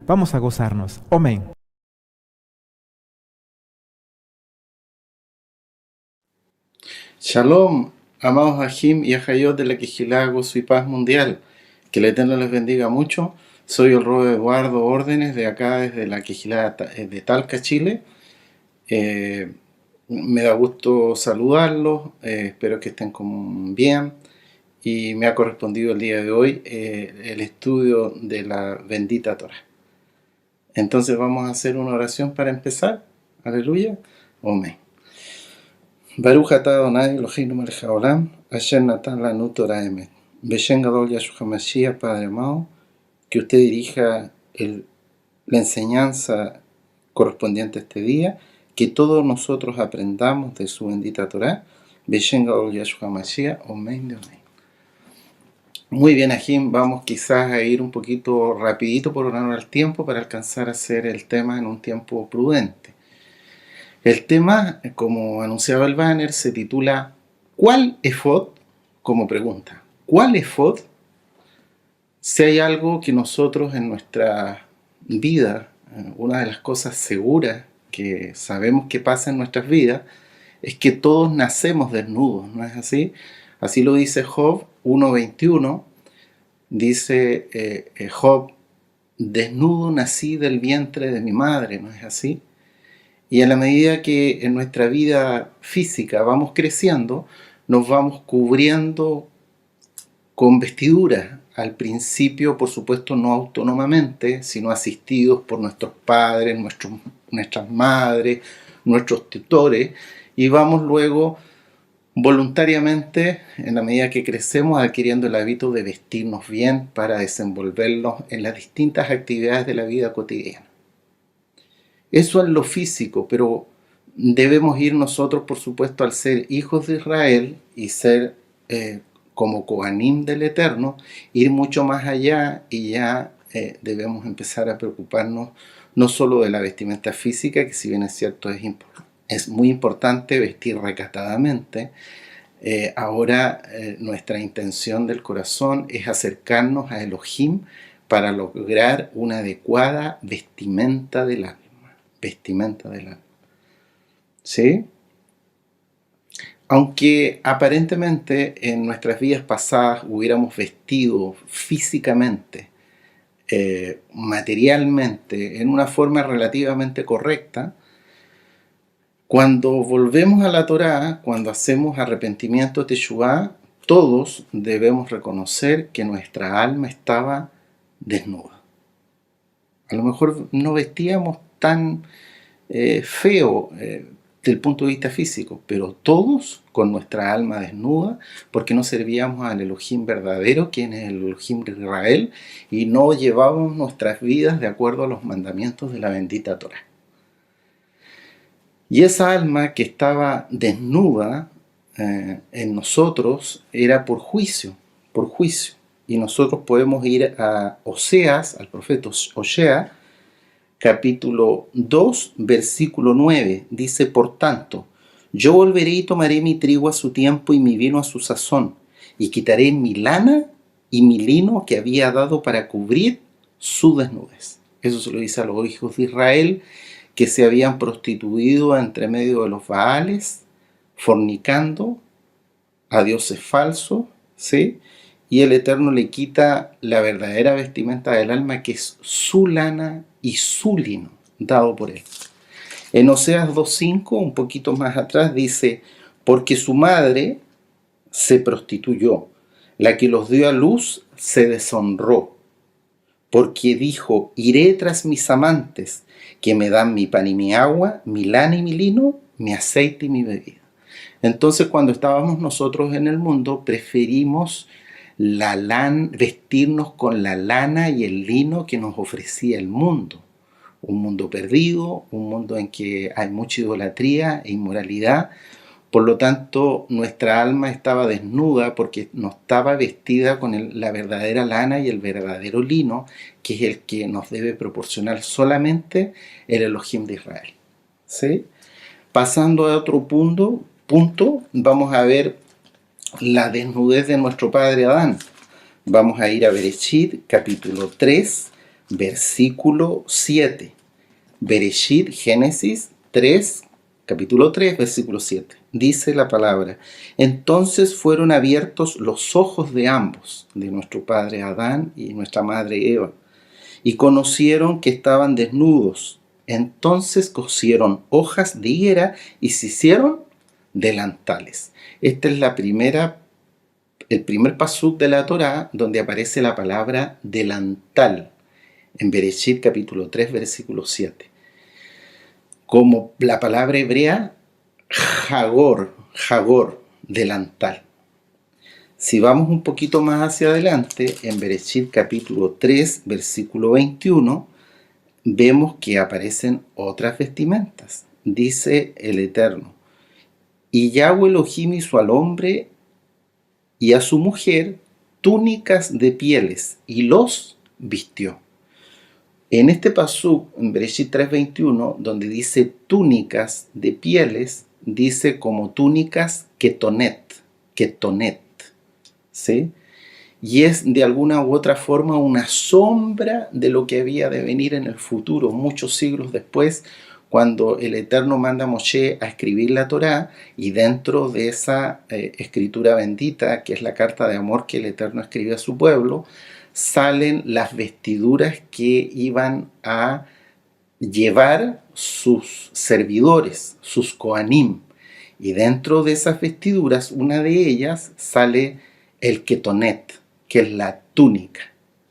Vamos a gozarnos. Amén. Shalom, amados Ajim y Ajayot de la Quijilá, Gozo y Paz Mundial. Que el Eterno les bendiga mucho. Soy el Robo Eduardo Órdenes de acá desde la Quijilá de Talca, Chile. Me da gusto saludarlos, espero que estén bien. Y me ha correspondido el día de hoy el estudio de la bendita Torah. Entonces vamos a hacer una oración para empezar. Aleluya. Amén. Baruch atah Adonai Eloheinu melech haolam, asher natan lanu Torah emet. Beshem gadol Yahshua Mashiach, Padre amado, que usted dirija la enseñanza correspondiente a este día, que todos nosotros aprendamos de su bendita Torah. Beshem gadol Yahshua Mashiach, amén de amén. Muy bien, Ajim, vamos quizás a ir un poquito rapidito por honor al tiempo para alcanzar a hacer el tema en un tiempo prudente. El tema, como anunciaba el banner, se titula ¿Cuál efod? Como pregunta. ¿Cuál efod? Si hay algo que nosotros en nuestra vida, una de las cosas seguras que sabemos que pasa en nuestras vidas, es que todos nacemos desnudos, ¿no es así? Así lo dice Job 1:21, dice Job, desnudo nací del vientre de mi madre, ¿no es así? Y a la medida que en nuestra vida física vamos creciendo, nos vamos cubriendo con vestiduras. Al principio, por supuesto, no autónomamente, sino asistidos por nuestros padres, nuestras madres, nuestros tutores, y vamos luego voluntariamente, en la medida que crecemos, adquiriendo el hábito de vestirnos bien para desenvolvernos en las distintas actividades de la vida cotidiana. Eso es lo físico, pero debemos ir nosotros, por supuesto, al ser hijos de Israel y ser como Kohanim del Eterno, ir mucho más allá y ya debemos empezar a preocuparnos no solo de la vestimenta física, que si bien es cierto es muy importante vestir recatadamente. Ahora nuestra intención del corazón es acercarnos a Elohim para lograr una adecuada vestimenta del alma. Vestimenta del alma. ¿Sí? Aunque aparentemente en nuestras vidas pasadas hubiéramos vestido físicamente, materialmente, en una forma relativamente correcta, cuando volvemos a la Torá, cuando hacemos arrepentimiento teshuvá, todos debemos reconocer que nuestra alma estaba desnuda. A lo mejor no vestíamos tan feo del punto de vista físico, pero todos con nuestra alma desnuda, porque no servíamos al Elohim verdadero, quien es el Elohim de Israel, y no llevábamos nuestras vidas de acuerdo a los mandamientos de la bendita Torah. Y esa alma que estaba desnuda en nosotros era por juicio. Y nosotros podemos ir a Oseas, al profeta Osea, capítulo 2, versículo 9, dice: por tanto, yo volveré y tomaré mi trigo a su tiempo y mi vino a su sazón, y quitaré mi lana y mi lino que había dado para cubrir su desnudez. Eso se lo dice a los hijos de Israel que se habían prostituido entre medio de los Baales, fornicando a dioses falsos, ¿sí? Y el Eterno le quita la verdadera vestimenta del alma, que es su lana y su lino, dado por él. En Oseas 2:5, un poquito más atrás, dice: porque su madre se prostituyó, la que los dio a luz se deshonró, porque dijo: iré tras mis amantes, que me dan mi pan y mi agua, mi lana y mi lino, mi aceite y mi bebida. Entonces, cuando estábamos nosotros en el mundo, preferimos vestirnos con la lana y el lino que nos ofrecía el mundo. Un mundo perdido, un mundo en que hay mucha idolatría e inmoralidad. Por lo tanto, nuestra alma estaba desnuda porque no estaba vestida con la verdadera lana y el verdadero lino, que es el que nos debe proporcionar solamente el Elohim de Israel. ¿Sí? Pasando a otro punto, vamos a ver la desnudez de nuestro padre Adán. Vamos a ir a Bereshit, capítulo 3, versículo 7. Bereshit, Génesis 3, capítulo 3, versículo 7. Dice la palabra: entonces fueron abiertos los ojos de ambos, de nuestro padre Adán y nuestra madre Eva, y conocieron que estaban desnudos. Entonces cosieron hojas de higuera y se hicieron delantales. Esta es el primer pasuk de la Torá donde aparece la palabra delantal, en Bereshit capítulo 3, versículo 7. Como la palabra hebrea jagor, delantal. Si vamos un poquito más hacia adelante, en Bereshit capítulo 3, versículo 21, vemos que aparecen otras vestimentas. Dice el Eterno: y Yahweh Elohim hizo al hombre y a su mujer túnicas de pieles y los vistió. En este pasuk, en Bereshit 3:21, donde dice túnicas de pieles, dice como túnicas ketonet, ¿sí? Y es de alguna u otra forma una sombra de lo que había de venir en el futuro, muchos siglos después, cuando el Eterno manda a Moshe a escribir la Torá, y dentro de esa escritura bendita, que es la carta de amor que el Eterno escribe a su pueblo, salen las vestiduras que iban a llevar sus servidores, sus Kohanim. Y dentro de esas vestiduras, una de ellas sale el ketonet, que es la túnica.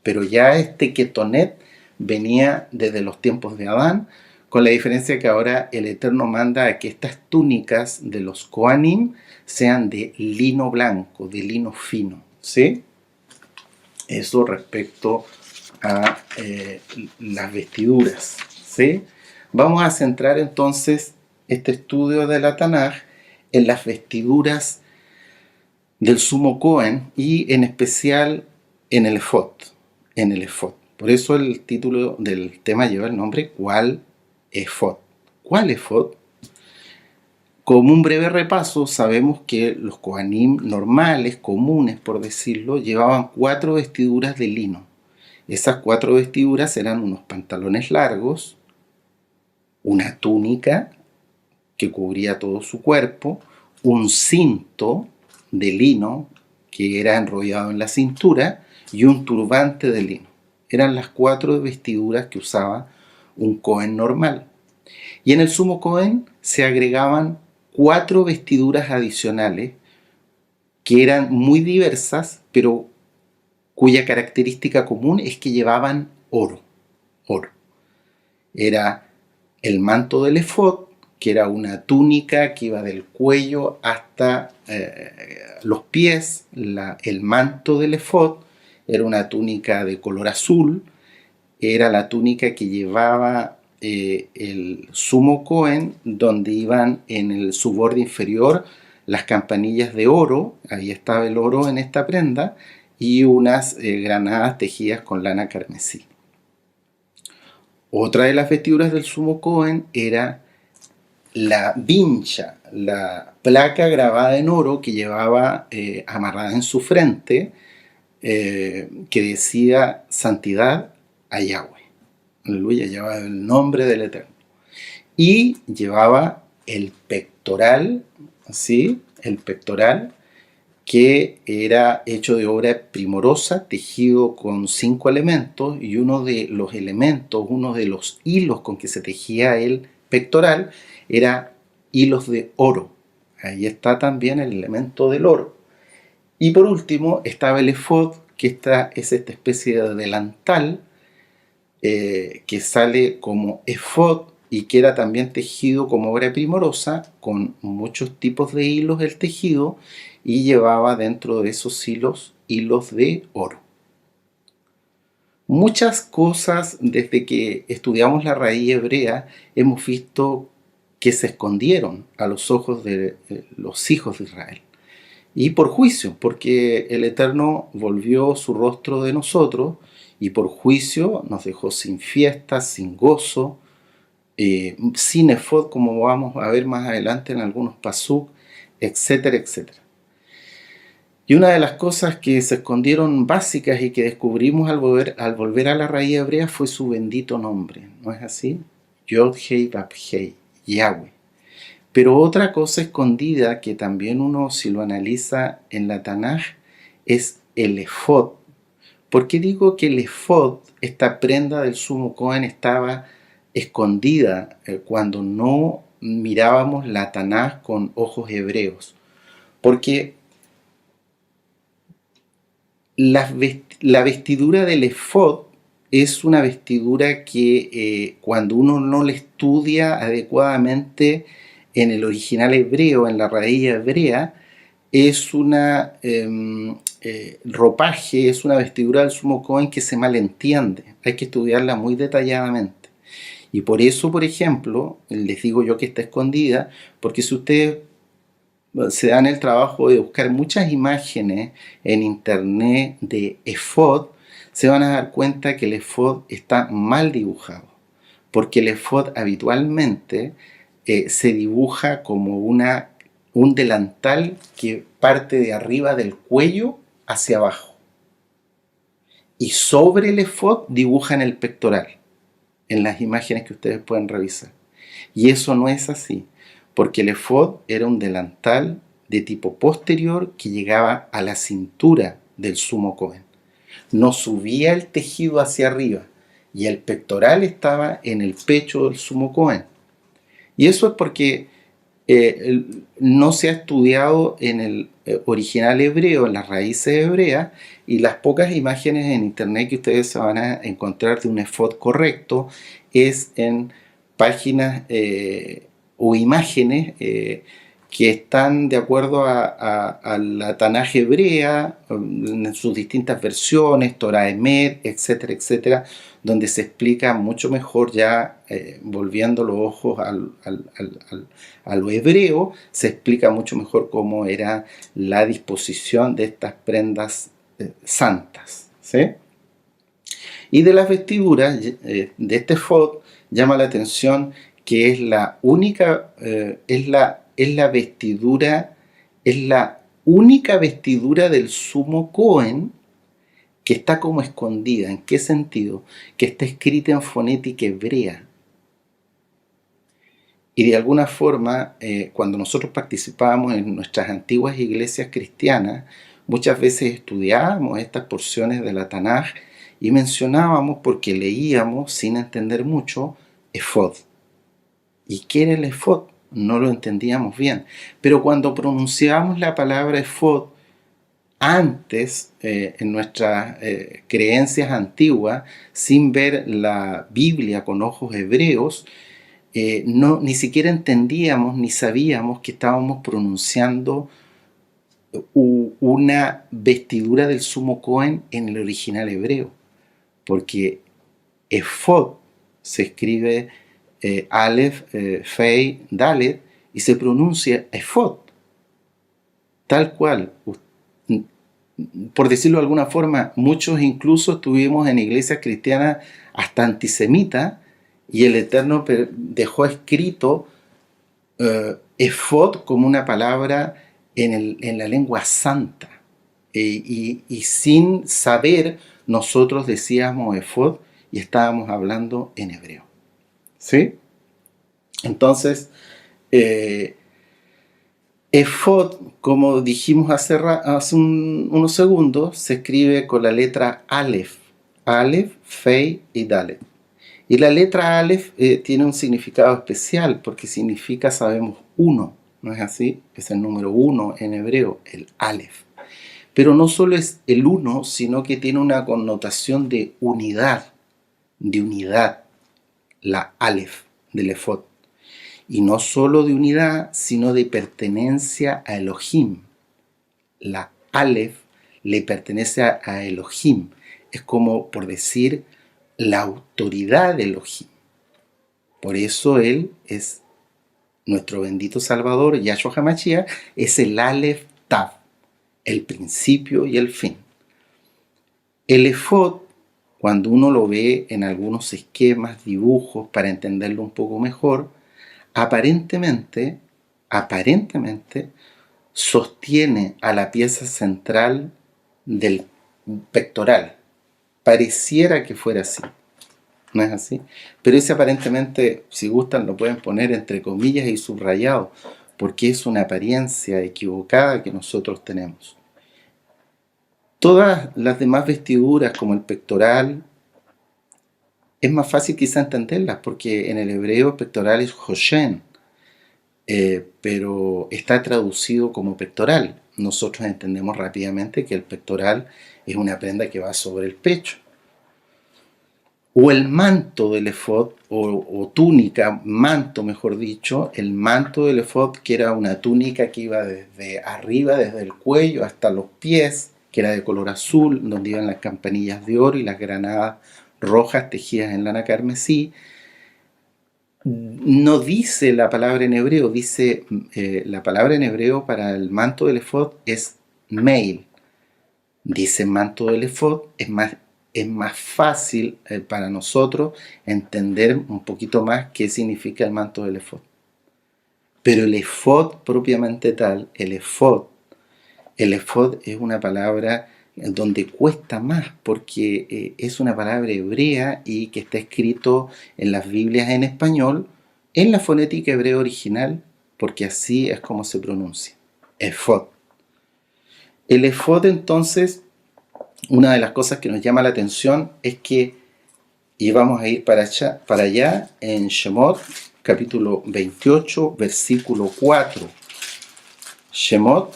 Pero ya este ketonet venía desde los tiempos de Adán, con la diferencia que ahora el Eterno manda a que estas túnicas de los Kohanim sean de lino blanco, de lino fino, ¿sí? Eso respecto a las vestiduras, ¿sí? Vamos a centrar entonces este estudio de la Tanaj en las vestiduras del sumo Cohen y en especial en el efod. Por eso el título del tema lleva el nombre ¿Cuál efod? ¿Cuál efod? Como un breve repaso, sabemos que los Kohanim normales, comunes por decirlo, llevaban 4 vestiduras de lino. Esas 4 vestiduras eran unos pantalones largos, una túnica que cubría todo su cuerpo, un cinto de lino que era enrollado en la cintura y un turbante de lino. Eran las 4 vestiduras que usaba un Cohen normal. Y en el sumo Cohen se agregaban 4 vestiduras adicionales que eran muy diversas, pero cuya característica común es que llevaban oro. Era el manto del efod, que era una túnica que iba del cuello hasta los pies. El manto del efod era una túnica de color azul, era la túnica que llevaba el sumo Cohen, donde iban en su borde inferior las campanillas de oro, ahí estaba el oro en esta prenda, y unas granadas tejidas con lana carmesí. Otra de las vestiduras del sumo Cohen era la vincha, la placa grabada en oro que llevaba amarrada en su frente, que decía santidad a Yahweh. Aleluya, llevaba el nombre del Eterno. Y llevaba el pectoral, ¿sí? El pectoral que era hecho de obra primorosa, tejido con 5 elementos, y uno de los elementos, uno de los hilos con que se tejía el pectoral, era hilos de oro. Ahí está también el elemento del oro. Y por último estaba el efod, que es esta especie de delantal que sale como efod y que era también tejido como obra primorosa, con muchos tipos de hilos el tejido, y llevaba dentro de esos hilos de oro. Muchas cosas desde que estudiamos la raíz hebrea hemos visto que se escondieron a los ojos de los hijos de Israel. Y por juicio, porque el Eterno volvió su rostro de nosotros y por juicio nos dejó sin fiestas, sin gozo, sin efod, como vamos a ver más adelante en algunos pasuk, etcétera, etcétera. Y una de las cosas que se escondieron básicas y que descubrimos al volver a la raíz hebrea fue su bendito nombre, ¿no es así? Yod-Hei Vав-Hei, Yahweh. Pero otra cosa escondida que también uno, si lo analiza en la Tanaj, es el efod. ¿Por qué digo que el efod, esta prenda del sumo Cohen, estaba escondida cuando no mirábamos la Tanaj con ojos hebreos? Porque la vestidura del efod es una vestidura que cuando uno no la estudia adecuadamente en el original hebreo, en la raíz hebrea, es una ropaje, es una vestidura del sumo Cohen que se malentiende. Hay que estudiarla muy detalladamente. Y por eso, por ejemplo, les digo yo que está escondida, porque si ustedes se dan el trabajo de buscar muchas imágenes en internet de efod, se van a dar cuenta que el efod está mal dibujado, porque el efod habitualmente se dibuja como un delantal que parte de arriba del cuello hacia abajo, y sobre el efod dibujan el pectoral, en las imágenes que ustedes pueden revisar. Y eso no es así, porque el efod era un delantal de tipo posterior que llegaba a la cintura del sumo Cohen. No subía el tejido hacia arriba, y el pectoral estaba en el pecho del sumo Cohen. Y eso es porque no se ha estudiado en el original hebreo, en las raíces hebreas, y las pocas imágenes en internet que ustedes se van a encontrar de un efod correcto es en páginas o imágenes que están de acuerdo a la Tanaj hebrea, en sus distintas versiones, Torah Emet, etcétera, etcétera, donde se explica mucho mejor ya, volviendo los ojos a lo hebreo, se explica mucho mejor cómo era la disposición de estas prendas santas, ¿sí? Y de las vestiduras de este efod llama la atención que es la única, es la vestidura, es la única vestidura del sumo Cohen que está como escondida. ¿En qué sentido? Que está escrita en fonética hebrea. Y de alguna forma, cuando nosotros participábamos en nuestras antiguas iglesias cristianas, muchas veces estudiábamos estas porciones de la Tanaj y mencionábamos, porque leíamos sin entender mucho, efod. ¿Y qué era el efod? No lo entendíamos bien. Pero cuando pronunciábamos la palabra efod, antes, en nuestras creencias antiguas, sin ver la Biblia con ojos hebreos, ni siquiera entendíamos ni sabíamos que estábamos pronunciando una vestidura del sumo Cohen en el original hebreo, porque efod se escribe Aleph, Fei, Dalet, y se pronuncia efod, tal cual. Por decirlo de alguna forma, muchos incluso estuvimos en iglesias cristianas hasta antisemitas, y el Eterno dejó escrito efod como una palabra en la lengua santa. Y sin saber, nosotros decíamos efod y estábamos hablando en hebreo. ¿Sí? Entonces, efod, como dijimos hace unos segundos, se escribe con la letra Aleph. Aleph, Fei y Dalet. Y la letra Aleph tiene un significado especial, porque significa, sabemos, uno, ¿no es así? Es el número uno en hebreo, el Aleph. Pero no solo es el uno, sino que tiene una connotación de unidad, la Aleph del efod. Y no solo de unidad, sino de pertenencia a Elohim. La Aleph le pertenece a Elohim. Es como, por decir, la autoridad de Elohim. Por eso Él es nuestro bendito Salvador, Yahshua HaMashiach, es el Aleph Tav, el principio y el fin. El efod, cuando uno lo ve en algunos esquemas, dibujos, para entenderlo un poco mejor, aparentemente, sostiene a la pieza central del pectoral. Pareciera que fuera así, ¿no es así? Pero ese aparentemente, si gustan, lo pueden poner entre comillas y subrayado, porque es una apariencia equivocada que nosotros tenemos. Todas las demás vestiduras, como el pectoral, es más fácil quizá entenderlas, porque en el hebreo pectoral es hoshen, pero está traducido como pectoral. Nosotros entendemos rápidamente que el pectoral es una prenda que va sobre el pecho. O el manto del efod, o túnica, manto mejor dicho, el manto del efod, que era una túnica que iba desde arriba, desde el cuello hasta los pies, que era de color azul, donde iban las campanillas de oro y las granadas rojas tejidas en lana carmesí. No dice la palabra en hebreo, dice la palabra en hebreo para el manto del efod es meil. Dice manto del efod, es más fácil para nosotros entender un poquito más qué significa el manto del efod. Pero el efod propiamente tal, el efod es una palabra donde cuesta más porque es una palabra hebrea y que está escrito en las Biblias en español en la fonética hebrea original, porque así es como se pronuncia, efod. El efod, entonces, una de las cosas que nos llama la atención es que, y vamos a ir para allá en Shemot, capítulo 28, versículo 4. Shemot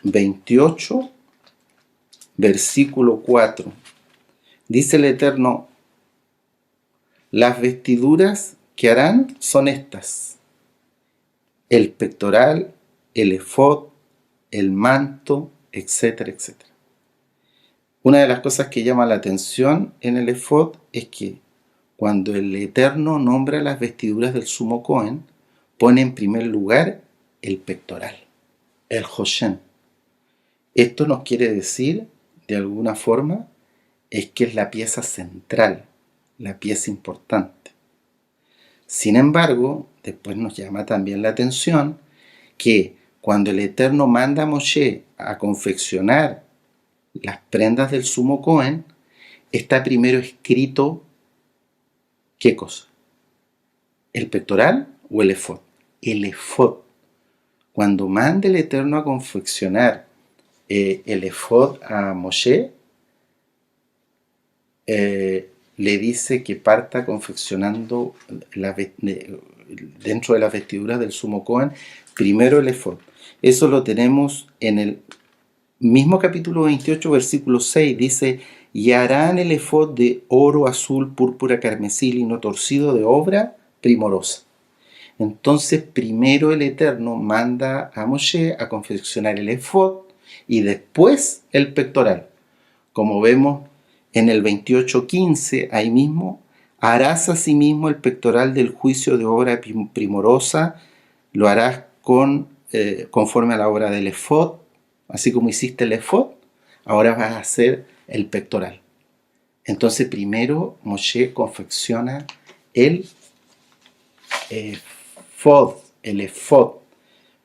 28, versículo 4. Dice el Eterno: las vestiduras que harán son estas: el pectoral, el efod, el manto, etcétera, etcétera. Una de las cosas que llama la atención en el efod es que cuando el Eterno nombra las vestiduras del sumo Cohen, pone en primer lugar el pectoral, el hoshen. Esto nos quiere decir, de alguna forma, es que es la pieza central, la pieza importante. Sin embargo, después nos llama también la atención que cuando el Eterno manda a Moshe a confeccionar las prendas del sumo Cohen, está primero escrito ¿qué cosa? ¿El pectoral o el efod? El efod. Cuando manda el Eterno a confeccionar el efod a Moshe, le dice que parta confeccionando dentro de las vestiduras del sumo Cohen, primero el efod. Eso lo tenemos en el mismo capítulo 28, versículo 6, dice: y harán el efod de oro, azul, púrpura, carmesí, lino torcido de obra primorosa. Entonces primero el Eterno manda a Moshe a confeccionar el efod y después el pectoral. Como vemos en el 28:15, ahí mismo: harás asimismo el pectoral del juicio de obra primorosa, lo harás conforme a la obra del efod, así como hiciste el efod, ahora vas a hacer el pectoral. Entonces primero Moshe confecciona el efod,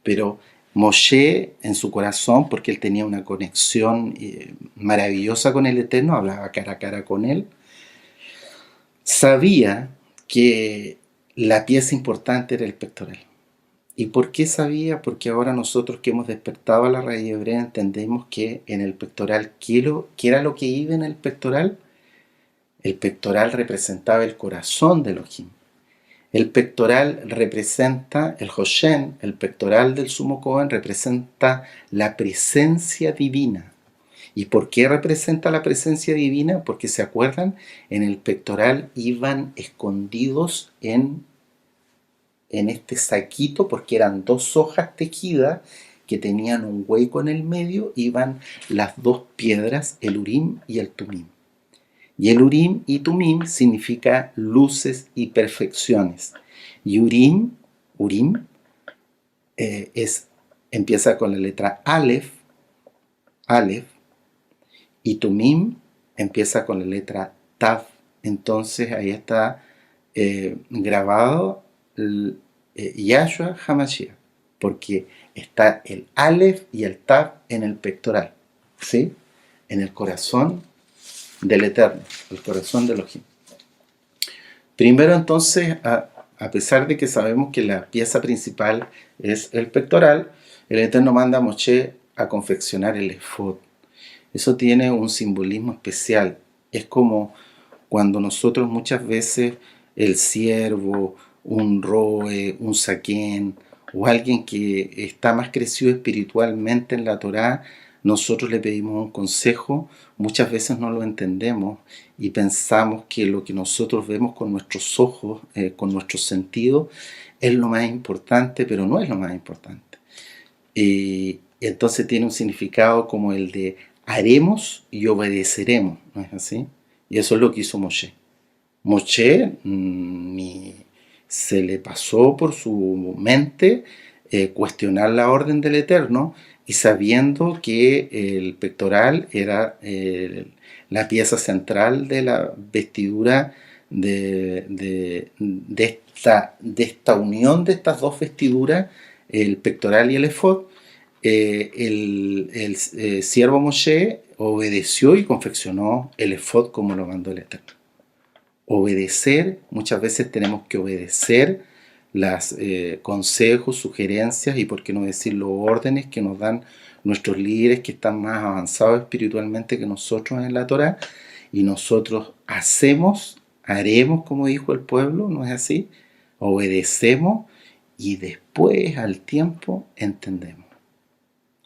pero Moshe en su corazón, porque él tenía una conexión maravillosa con el Eterno, hablaba cara a cara con él, sabía que la pieza importante era el pectoral. ¿Y por qué sabía? Porque ahora nosotros que hemos despertado a la raíz hebrea entendemos que en el pectoral, ¿qué era lo que iba en el pectoral? El pectoral representaba el corazón de Elohim. El pectoral representa, el hoshen, el pectoral del sumo Cohen, representa la presencia divina. ¿Y por qué representa la presencia divina? Porque, ¿se acuerdan? En el pectoral iban escondidos en este saquito, porque eran 2 hojas tejidas que tenían un hueco en el medio, iban las 2 piedras, el Urim y el Tumim. Y el Urim y Tumim significa luces y perfecciones. Y Urim empieza con la letra Aleph, y Tumim empieza con la letra Tav. Entonces ahí está grabado Yahshua HaMashiach, porque Está el Aleph y el Tav en el pectoral, ¿sí? En el corazón del Eterno, el corazón de Elohim. Primero entonces, a pesar de que sabemos que la pieza principal es el pectoral, el Eterno manda a Moshe a confeccionar el efod. Eso tiene un simbolismo especial. Es como cuando nosotros muchas veces el siervo, un roe, un saquén o alguien que está más crecido espiritualmente en la Torá, nosotros le pedimos un consejo, muchas veces no lo entendemos y pensamos que lo que nosotros vemos con nuestros ojos, con nuestros sentidos, es lo más importante, pero no es lo más importante. Y entonces tiene un significado como el de haremos y obedeceremos, ¿no es así? Y eso es lo que hizo Moshe. Moshe ni se le pasó por su mente cuestionar la orden del Eterno y sabiendo que el pectoral era la pieza central de la vestidura de esta unión de estas dos vestiduras, el pectoral y el efod, el siervo Moshe obedeció y confeccionó el efod como lo mandó el Eterno. Obedecer, muchas veces tenemos que obedecer los consejos, sugerencias y por qué no decir los órdenes que nos dan nuestros líderes que están más avanzados espiritualmente que nosotros en la Torá, y nosotros hacemos, haremos como dijo el pueblo, ¿no es así? Obedecemos y después al tiempo entendemos.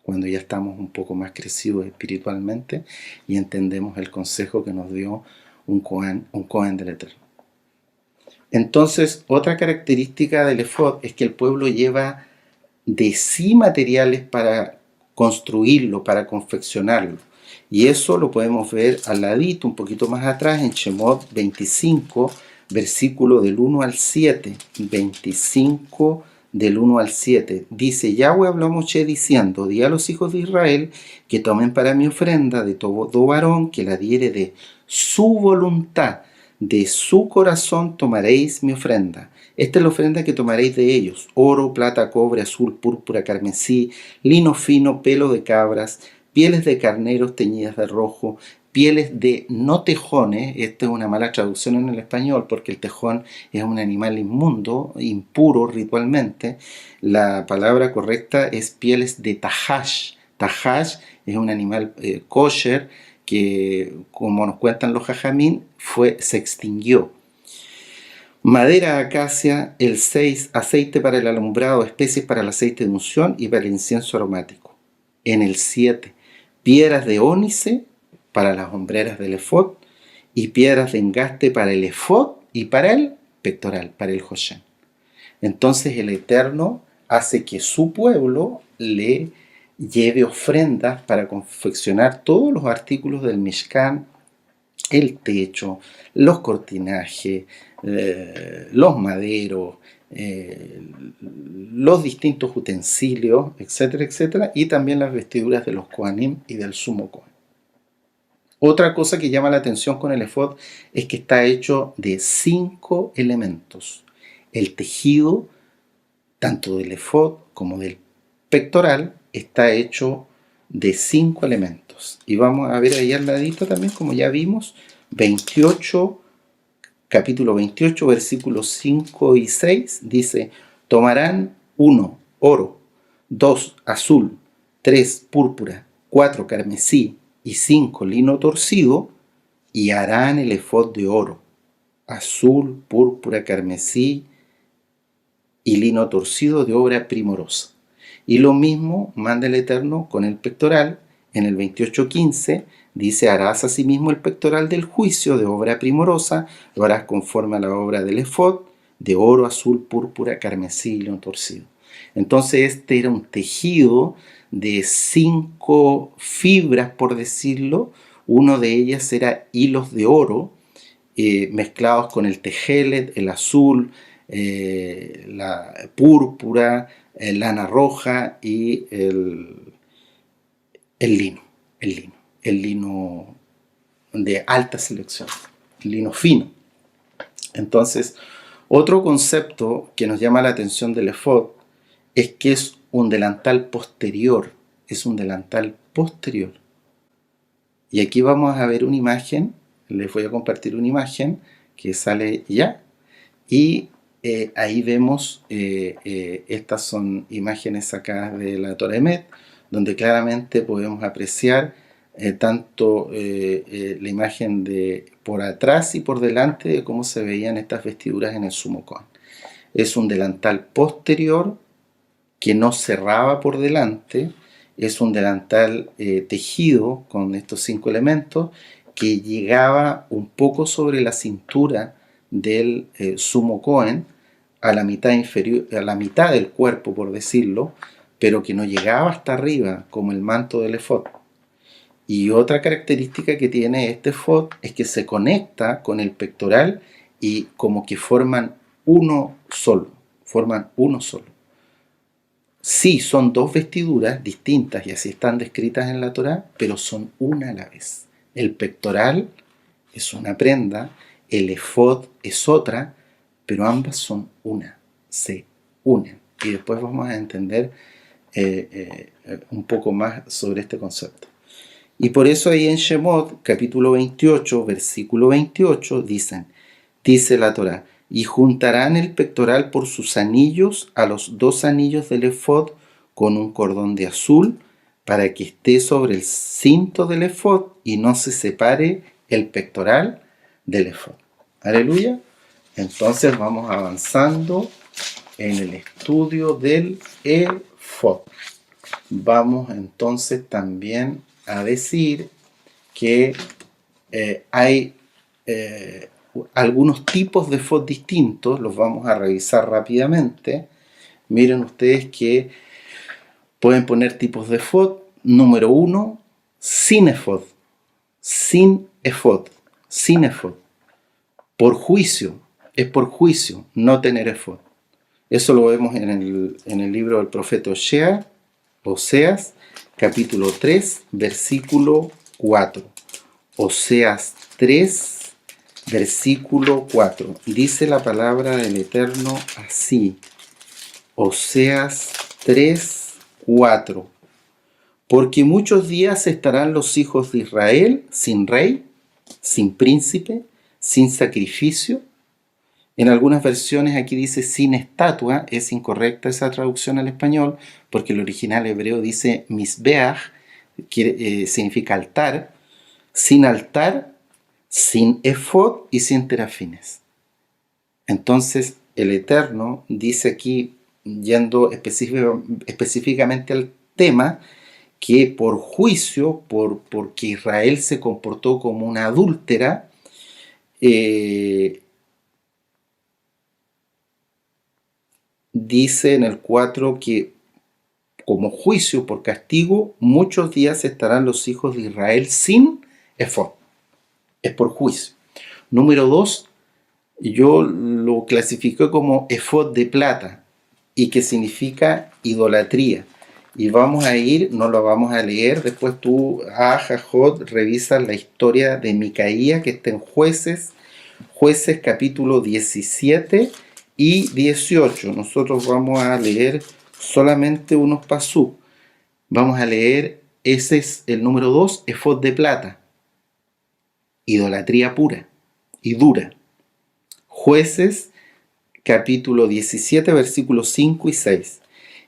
Cuando ya estamos un poco más crecidos espiritualmente y entendemos el consejo que nos dio un Cohen del Eterno. Entonces, otra característica del efod es que el pueblo lleva de sí materiales para construirlo, para confeccionarlo. Y eso lo podemos ver al ladito, un poquito más atrás, en Shemot 25, versículo del 1 al 7. 25 del 1 al 7. Dice, Yahweh habló a Moshe diciendo, di a los hijos de Israel que tomen para mi ofrenda de todo varón que la diere de su voluntad, de su corazón tomaréis mi ofrenda. Esta es la ofrenda que tomaréis de ellos: oro, plata, cobre, azul, púrpura, carmesí, lino fino, pelo de cabras, pieles de carneros teñidas de rojo, pieles de no tejones. Esta es una mala traducción en el español porque el tejón es un animal inmundo, impuro ritualmente. La palabra correcta es pieles de tahash. Tahash es un animal kosher que, como nos cuentan los jajamín, se extinguió. Madera de acacia, el 6, aceite para el alumbrado, especies para el aceite de unción y para el incienso aromático. En el 7, piedras de ónice para las hombreras del efod y piedras de engaste para el efod y para el pectoral, para el Hoshen. Entonces el Eterno hace que su pueblo le lleve ofrendas para confeccionar todos los artículos del Mishkan, el techo, los cortinajes, los maderos, los distintos utensilios, etcétera, etcétera, y también las vestiduras de los Kohanim y del sumo Kohen. Otra cosa que llama la atención con el efod es que está hecho de 5 elementos. El tejido, tanto del efod como del pectoral, está hecho de 5 elementos. Y vamos a ver ahí al ladito también, como ya vimos, capítulo 28, versículos 5 y 6, dice, tomarán 1, oro, 2, azul, 3, púrpura, 4, carmesí y 5, lino torcido, y harán el efod de oro, azul, púrpura, carmesí y lino torcido de obra primorosa. Y lo mismo manda el Eterno con el pectoral. En el 28:15 dice, harás asimismo el pectoral del juicio de obra primorosa, lo harás conforme a la obra del efod, de oro, azul, púrpura, carmesí y lino torcido. Entonces este era un tejido de 5 fibras, por decirlo. Uno de ellas era hilos de oro, mezclados con el tejelet, el azul, la púrpura, lana roja y el lino de alta selección, el lino fino. Entonces, otro concepto que nos llama la atención del efod es que es un delantal posterior, es un delantal posterior. Y aquí vamos a ver una imagen, les voy a compartir una imagen que sale ya, y ahí vemos, estas son imágenes sacadas de la Torah Emet, donde claramente podemos apreciar tanto la imagen de por atrás y por delante de cómo se veían estas vestiduras en el Sumo Cohen. Es un delantal posterior que no cerraba por delante, es un delantal tejido con estos 5 elementos que llegaba un poco sobre la cintura del Sumo Cohen, a la mitad inferior, a la mitad del cuerpo, por decirlo, pero que no llegaba hasta arriba como el manto del efod. Y otra característica que tiene este efod es que se conecta con el pectoral y como que forman uno solo, Sí, son 2 vestiduras distintas y así están descritas en la Torá, pero son una a la vez. El pectoral es una prenda, el efod es otra, pero ambas son una, se unen. Y después vamos a entender un poco más sobre este concepto. Y por eso ahí en Shemot, capítulo 28, versículo 28, dice la Torá: y juntarán el pectoral por sus anillos a los 2 anillos del efod con un cordón de azul, para que esté sobre el cinto del efod y no se separe el pectoral del efod. Aleluya. Entonces vamos avanzando en el estudio del efod. Vamos entonces también a decir que hay algunos tipos de efod distintos, los vamos a revisar rápidamente. Miren ustedes que pueden poner tipos de efod. Número 1, sin efod. Sin efod. Sin efod. Por juicio. Es por juicio no tener efod. Eso lo vemos en el libro del profeta Oseas, capítulo 3, versículo 4. Oseas 3, versículo 4. Dice la palabra del Eterno así. Oseas 3, 4. Porque muchos días estarán los hijos de Israel sin rey, sin príncipe, sin sacrificio. En algunas versiones aquí dice sin estatua. Es incorrecta esa traducción al español, porque el original hebreo dice misbeach, que significa altar, sin efod y sin terafines. Entonces el Eterno dice aquí, yendo específicamente al tema, que por juicio, porque Israel se comportó como una adúltera, dice en el 4 que como juicio, por castigo, muchos días estarán los hijos de Israel sin efod. Es por juicio. Número 2, yo lo clasifico como efod de plata, y que significa idolatría. Y vamos a ir, no lo vamos a leer, después tú, Jajot, revisas la historia de Micaía, que está en Jueces capítulo 17 y 18. Nosotros vamos a leer solamente unos pasú. Vamos a leer, ese es el número 2, efod de plata. Idolatría pura y dura. Jueces capítulo 17, versículos 5 y 6.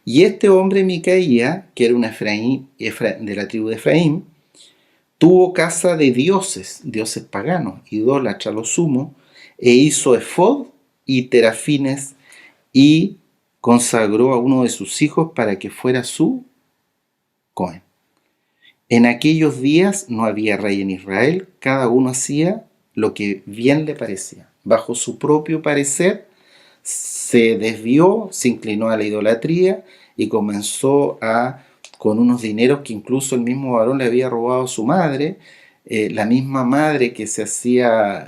Y este hombre Micaía, que era un de la tribu de Efraín, tuvo casa de dioses paganos, idólatra lo sumo, e hizo efod y terafines, y consagró a uno de sus hijos para que fuera su Cohen. En aquellos días no había rey en Israel, cada uno hacía lo que bien le parecía. Bajo su propio parecer se desvió, se inclinó a la idolatría y comenzó con unos dineros que incluso el mismo varón le había robado a su madre, la misma madre que se hacía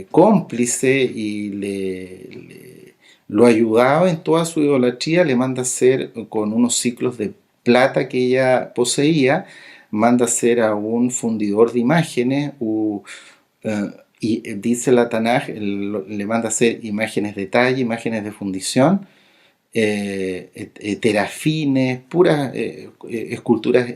cómplice y lo ayudaba en toda su idolatría, le manda a hacer con unos ciclos de plata que ella poseía, manda a hacer a un fundidor de imágenes, y dice la Tanaj, le manda a hacer imágenes de talla, imágenes de fundición, terafines, puras esculturas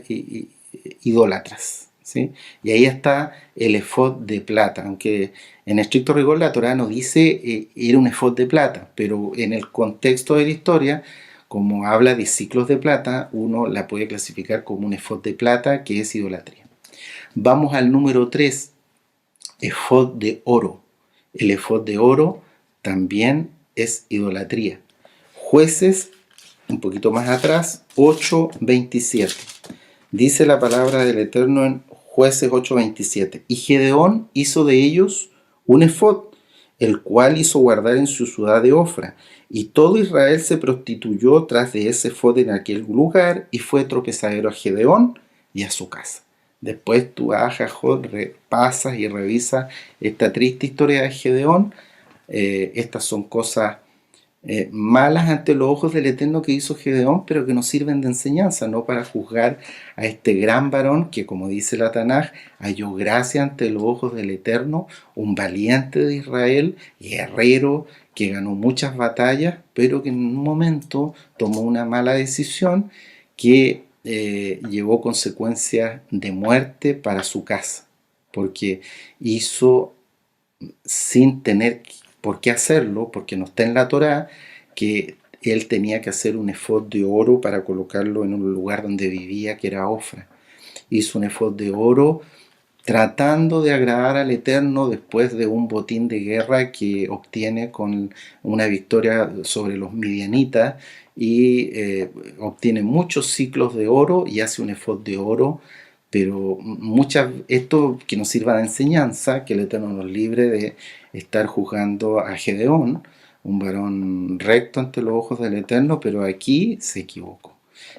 idólatras, ¿sí? Y ahí está el efod de plata, aunque en estricto rigor la Torá nos dice era un efod de plata, pero en el contexto de la historia, como habla de ciclos de plata, uno la puede clasificar como un efod de plata, que es idolatría. Vamos al número 3, efod de oro. El efod de oro también es idolatría. Jueces, un poquito más atrás, 8:27. Dice la palabra del Eterno en Jueces 8:27. Y Gedeón hizo de ellos un efod, el cual hizo guardar en su ciudad de Ofra. Y todo Israel se prostituyó tras de ese efod en aquel lugar, y fue tropezadero a Gedeón y a su casa. Después tú, Jajot, repasas y revisas esta triste historia de Gedeón. Estas son cosas malas ante los ojos del Eterno que hizo Gedeón, pero que nos sirven de enseñanza, no para juzgar a este gran varón que, como dice la Tanaj, halló gracia ante los ojos del Eterno, un valiente de Israel, guerrero, que ganó muchas batallas, pero que en un momento tomó una mala decisión que llevó consecuencias de muerte para su casa, porque hizo sin tener por qué hacerlo, porque no está en la Torá, que él tenía que hacer un efod de oro para colocarlo en un lugar donde vivía, que era Ofra. Hizo un efod de oro tratando de agradar al Eterno después de un botín de guerra que obtiene con una victoria sobre los midianitas y obtiene muchos ciclos de oro y hace un efod de oro, pero esto que nos sirva de enseñanza, que el Eterno nos libre de estar juzgando a Gedeón, un varón recto ante los ojos del Eterno, pero aquí se equivocó.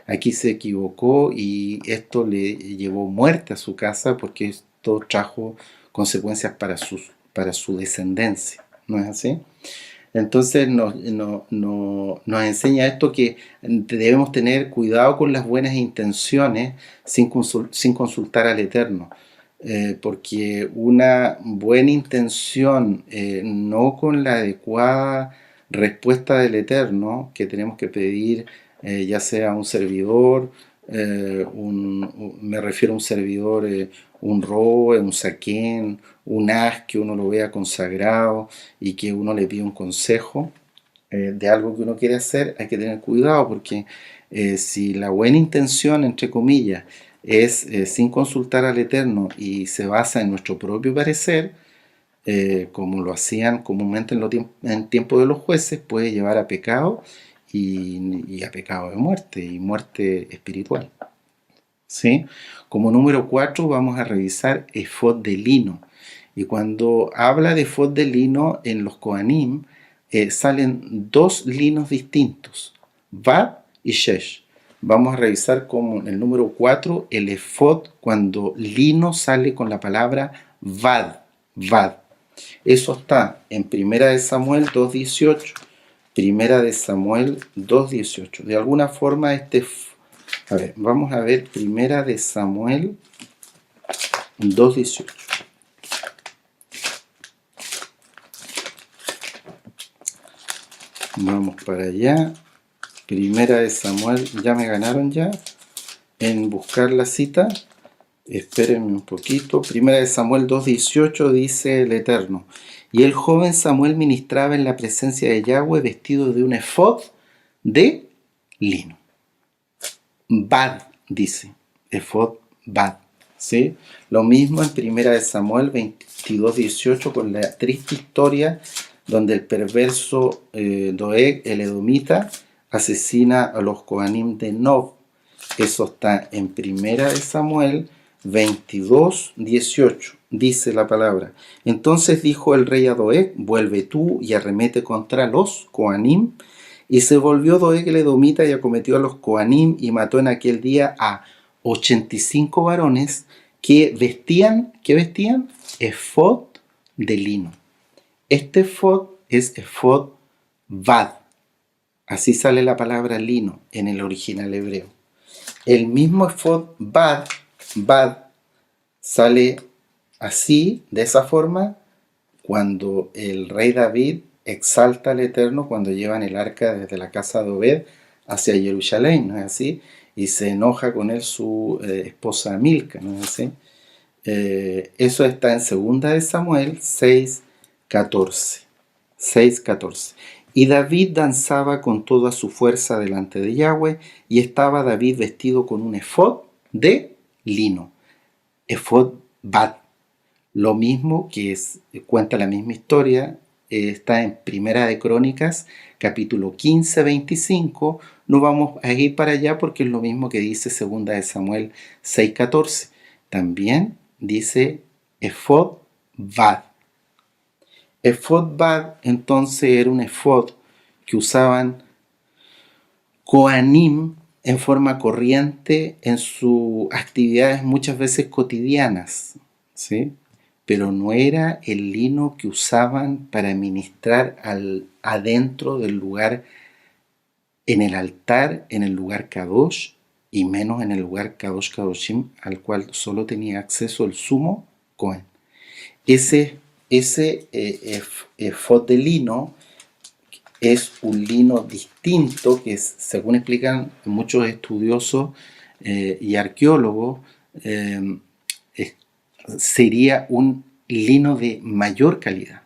Aquí se equivocó y esto le llevó muerte a su casa porque esto trajo consecuencias para su descendencia. ¿No es así? Entonces nos enseña esto que debemos tener cuidado con las buenas intenciones sin consultar al Eterno. Porque una buena intención no con la adecuada respuesta del Eterno que tenemos que pedir, ya sea un servidor, me refiero a un servidor, un roe, un saquén, un as que uno lo vea consagrado y que uno le pide un consejo de algo que uno quiere hacer, hay que tener cuidado porque si la buena intención, entre comillas, es sin consultar al Eterno y se basa en nuestro propio parecer, como lo hacían comúnmente en tiempo de los jueces, puede llevar a pecado y a pecado de muerte y muerte espiritual. ¿Sí? Como número 4 vamos a revisar efod de lino. Y cuando habla de efod de lino en los Kohanim, salen dos linos distintos, Vad y Shesh. Vamos a revisar como en el número 4 el efod cuando lino sale con la palabra Vad. Vad. Eso está en Primera de Samuel 2:18. Primera de Samuel 2:18. De alguna forma a ver, vamos a ver Primera de Samuel 2:18. Vamos para allá. Primera de Samuel, ya me ganaron ya en buscar la cita. Espérenme un poquito. Primera de Samuel 2:18 dice el Eterno: y el joven Samuel ministraba en la presencia de Yahweh vestido de un efod de lino. Bad, dice. Efod Bad. ¿Sí? Lo mismo en Primera de Samuel 22:18 con la triste historia donde el perverso Doeg, el edomita, asesina a los Kohanim de Nob. Eso está en Primera de Samuel 22:18. Dice la palabra: entonces dijo el rey a Doeg: vuelve tú y arremete contra los Kohanim. Y se volvió Doeg el edomita y acometió a los Kohanim y mató en aquel día a 85 varones que vestían, ¿qué vestían? Efod de lino. Este efod es efod vad. Así sale la palabra lino en el original hebreo. El mismo efod vad sale así, de esa forma, cuando el rey David exalta al Eterno cuando llevan el arca desde la casa de Obed hacia Jerusalén, ¿no es así? Y se enoja con él su esposa Milca, ¿no es así? Eso está en 2 de Samuel 6:14. 6:14. Y David danzaba con toda su fuerza delante de Yahweh, y estaba David vestido con un efod de lino. Efod bad. Lo mismo que cuenta la misma historia, está en Primera de Crónicas, capítulo 15, 25. No vamos a ir para allá porque es lo mismo que dice 2 de Samuel 6:14. También dice efod bad. Efod bad entonces era un efod que usaban Kohanim en forma corriente en sus actividades muchas veces cotidianas, ¿sí? Pero no era el lino que usaban para ministrar adentro del lugar, en el altar, en el lugar Kadosh, y menos en el lugar Kadosh Kadoshim, al cual solo tenía acceso el sumo Cohen. Ese efod de lino es un lino distinto que, según explican muchos estudiosos y arqueólogos, sería un lino de mayor calidad.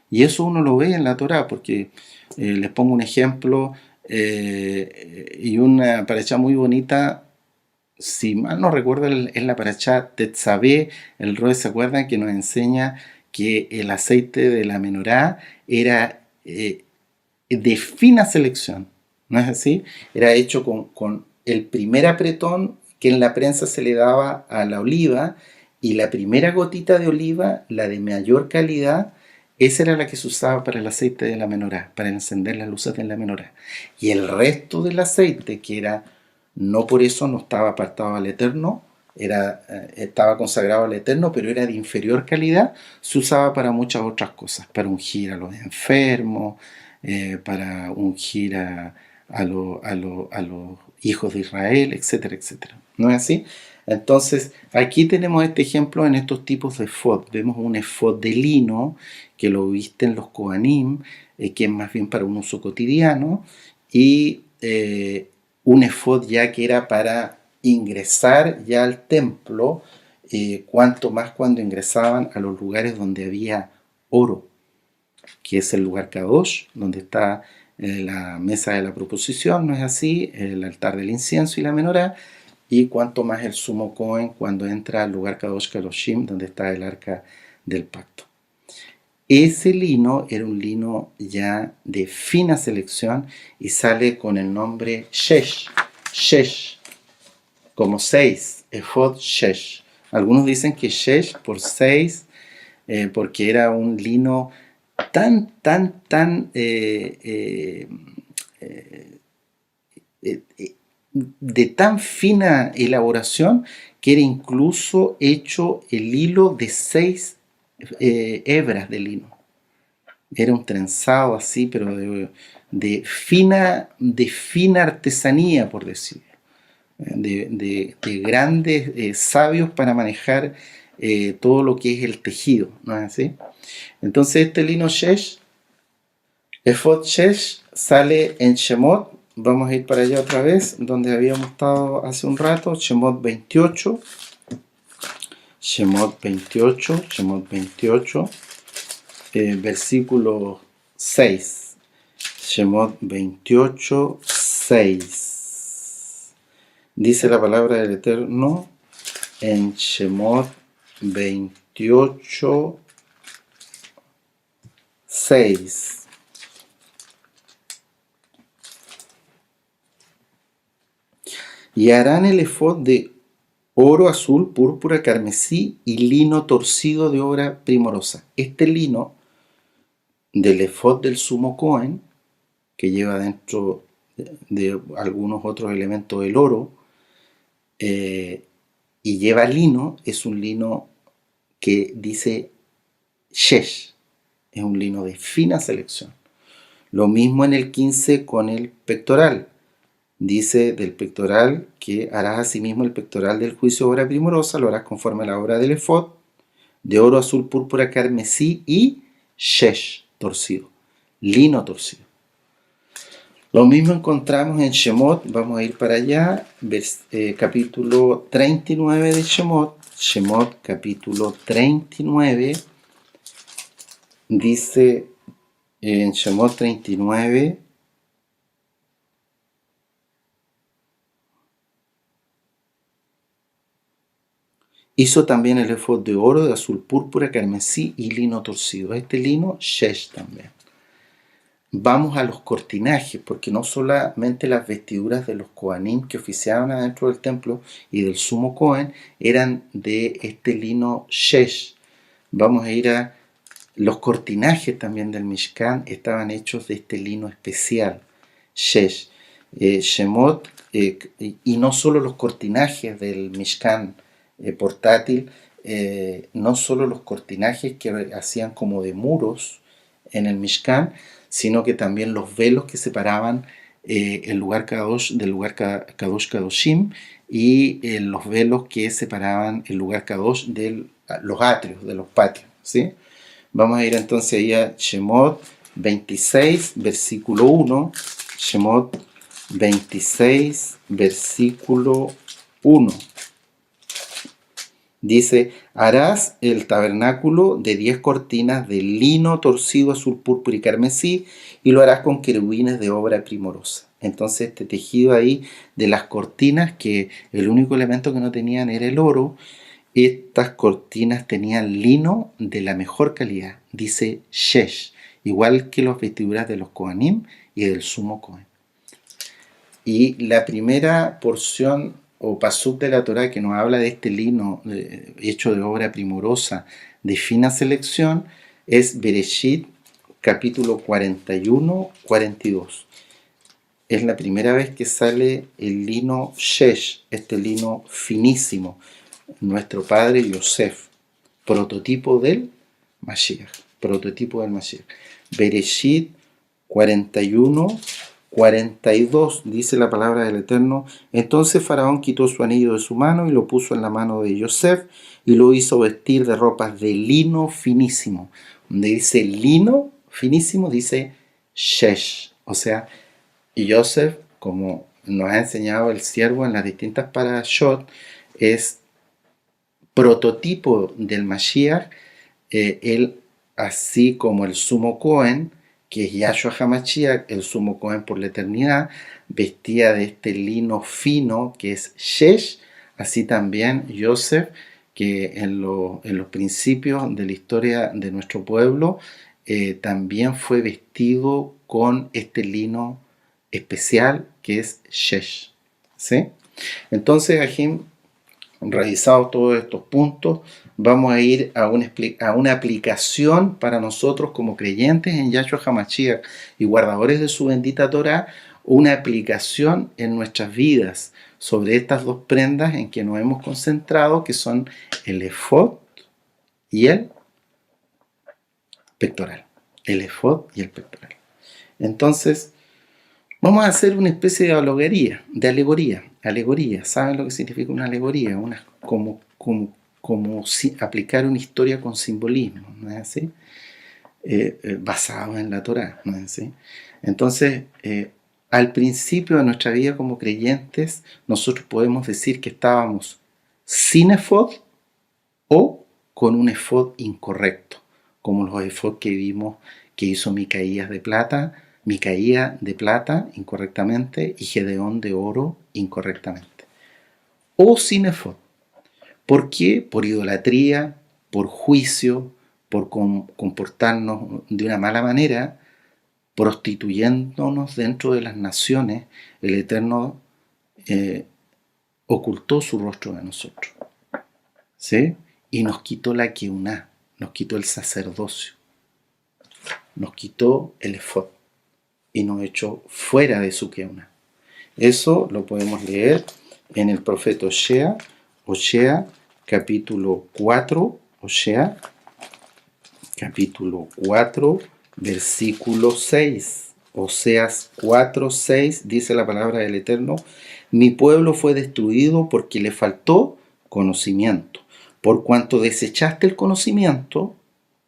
Y eso uno lo ve en la Torá, porque les pongo un ejemplo y una parashá muy bonita. Si mal no recuerdo, es la parashá Tetzabé. El Roe se acuerdan que nos enseña que el aceite de la menorá era de fina selección, ¿no es así? Era hecho con el primer apretón que en la prensa se le daba a la oliva, y la primera gotita de oliva, la de mayor calidad, esa era la que se usaba para el aceite de la menorá, para encender las luces de la menorá. Y el resto del aceite, que era, no por eso no estaba apartado al Eterno, estaba consagrado al Eterno, pero era de inferior calidad, se usaba para muchas otras cosas, para ungir a los enfermos, para ungir a los hijos de Israel, etcétera, etcétera. ¿No es así? Entonces, aquí tenemos este ejemplo en estos tipos de efod. Vemos un efod de lino que lo visten los Kohanim, que es más bien para un uso cotidiano, y un efod ya que era para ingresar ya al templo, cuanto más cuando ingresaban a los lugares donde había oro, que es el lugar Kadosh, donde está la mesa de la proposición, ¿no es así? El altar del incienso y la menorá, y cuanto más el sumo Cohen cuando entra al lugar Kadosh Kadoshim, donde está el arca del pacto. Ese lino era un lino ya de fina selección y sale con el nombre Shesh, Shesh, como 6, Efod Shesh. Algunos dicen que Shesh por 6, porque era un lino tan de tan fina elaboración que era incluso hecho el hilo de 6 hebras de lino. Era un trenzado así, pero de fina artesanía, por decirlo. De grandes sabios para manejar todo lo que es el tejido, ¿no es así? Entonces este lino Shesh, Efod Shesh, sale en Shemot. Vamos a ir para allá otra vez, donde habíamos estado hace un rato. Shemot 28. Shemot 28. Shemot 28. Versículo 6. Shemot 28, 6. Dice la palabra del Eterno en Shemot 28, 6. Y harán el efod de oro, azul, púrpura, carmesí y lino torcido de obra primorosa. Este lino del efod del sumo Cohen, que lleva dentro de algunos otros elementos del oro, y lleva lino, es un lino que dice Shesh, es un lino de fina selección. Lo mismo en el 15 con el pectoral. Dice del pectoral que harás asimismo el pectoral del juicio de obra primorosa, lo harás conforme a la obra del efod, de oro, azul, púrpura, carmesí y shesh, torcido. lino torcido. Lo mismo encontramos en Shemot, vamos a ir para allá, capítulo 39 de Shemot. Shemot capítulo 39 dice en Shemot 39: hizo también el efod de oro, de azul púrpura, carmesí y lino torcido. Este lino, shesh también. Vamos a los cortinajes, porque no solamente las vestiduras de los Kohanim que oficiaban adentro del templo y del sumo Cohen eran de este lino shesh. Vamos a ir a los cortinajes también del Mishkan, estaban hechos de este lino especial, shesh. Shemot, y no solo los cortinajes del Mishkan portátil, no solo los cortinajes que hacían como de muros en el Mishkan, sino que también los velos que separaban el lugar Kadosh del lugar Kadosh Kadoshim, y los velos que separaban el lugar Kadosh de los atrios, de los patios, ¿sí? Vamos a ir entonces ahí a Shemot 26, versículo 1. Shemot 26, versículo 1. Dice: harás el tabernáculo de 10 cortinas de lino torcido, azul púrpura y carmesí, y lo harás con querubines de obra primorosa. Entonces este tejido ahí de las cortinas, que el único elemento que no tenían era el oro, estas cortinas tenían lino de la mejor calidad, dice shesh, igual que las vestiduras de los Kohanim y del sumo Cohen. Y la primera porción o pasuk de la Torá que nos habla de este lino hecho de obra primorosa de fina selección es Bereshit capítulo 41-42. Es la primera vez que sale el lino shesh, este lino finísimo, nuestro padre Yosef, prototipo del Mashiach, Bereshit 41-42, dice la palabra del Eterno: entonces Faraón quitó su anillo de su mano y lo puso en la mano de Yosef y lo hizo vestir de ropas de lino finísimo. Donde dice lino finísimo, dice shesh, o sea, Yosef, como nos ha enseñado el siervo en las distintas parashot, es prototipo del Mashiach. Él, así como el sumo Cohen, que es Yahshua HaMashiach, el sumo Cohen por la eternidad, vestía de este lino fino que es shesh, así también Yosef, que en los principios de la historia de nuestro pueblo, también fue vestido con este lino especial que es shesh, ¿sí? Entonces, Ajim, revisados todos estos puntos, vamos a ir a una aplicación para nosotros como creyentes en Yahshua HaMashiach y guardadores de su bendita Torah, una aplicación en nuestras vidas sobre estas dos prendas en que nos hemos concentrado, que son el efod y el pectoral. El efod y el pectoral. Entonces, vamos a hacer una especie de alegoría. ¿Saben lo que significa una alegoría? Como aplicar una historia con simbolismo, ¿no es así? Basado en la Torá, ¿no es así? Entonces, al principio de nuestra vida como creyentes, nosotros podemos decir que estábamos sin efod o con un efod incorrecto, como los efod que vimos que hizo Micaía de plata incorrectamente y Gedeón de oro incorrectamente. O sin efod. ¿Por qué? Por idolatría, por juicio, por comportarnos de una mala manera, prostituyéndonos dentro de las naciones. El Eterno ocultó su rostro de nosotros, ¿sí? Y nos quitó la keuná, nos quitó el sacerdocio, nos quitó el efod y nos echó fuera de su keuná. Eso lo podemos leer en el profeta Osea capítulo 4, capítulo 4, versículo 6. Oseas 4, 6, dice la palabra del Eterno: mi pueblo fue destruido porque le faltó conocimiento. Por cuanto desechaste el conocimiento,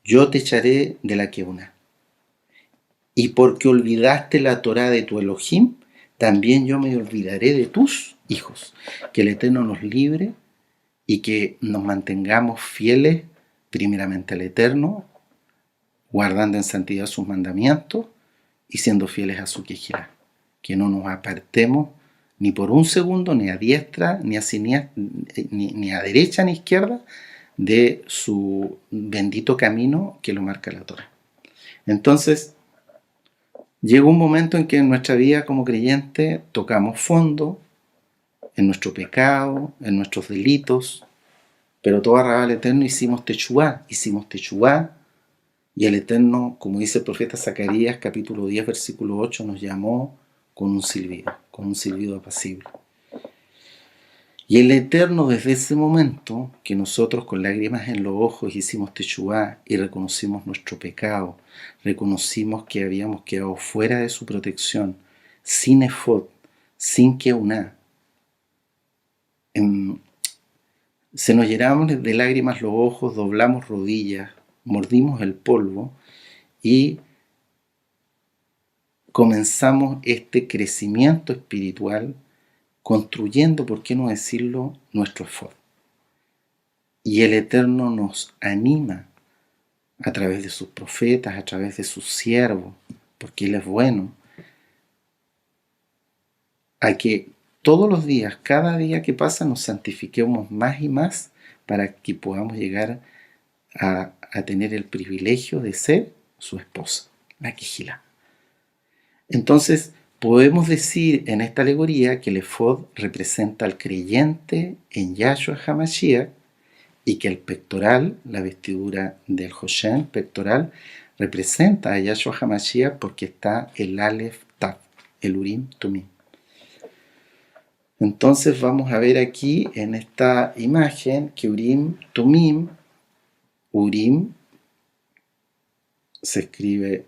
yo te echaré de la keuná. y porque olvidaste la Torá de tu Elohim, también yo me olvidaré de tus hijos. Que el Eterno nos libre y que nos mantengamos fieles primeramente al Eterno, guardando en santidad sus mandamientos y siendo fieles a su quejilá. Que no nos apartemos ni por un segundo, ni a diestra, ni a derecha, ni a izquierda, de su bendito camino que lo marca la Torá. Entonces, llega un momento en que en nuestra vida como creyente tocamos fondo en nuestro pecado, en nuestros delitos, pero todo arrabado al Eterno hicimos techubá, y el Eterno, como dice el profeta Zacarías, capítulo 10, versículo 8, nos llamó con un silbido apacible. Y el Eterno, desde ese momento que nosotros con lágrimas en los ojos hicimos techubá y reconocimos nuestro pecado, reconocimos que habíamos quedado fuera de su protección, sin efod, sin keuná, se nos llenaron de lágrimas los ojos, doblamos rodillas, mordimos el polvo y comenzamos este crecimiento espiritual construyendo, por qué no decirlo, nuestro efod. Y el Eterno nos anima a través de sus profetas, a través de sus siervos, porque Él es bueno, a que todos los días, cada día que pasa, nos santifiquemos más y más para que podamos llegar a tener el privilegio de ser su esposa, la quejilá. Entonces, podemos decir en esta alegoría que el efod representa al creyente en Yahshua HaMashiach y que el pectoral, la vestidura del Hoshen pectoral, representa a Yahshua HaMashiach porque está el Aleph Tav, el Urim Tumim. Entonces vamos a ver aquí en esta imagen que Urim Tumim, Urim se escribe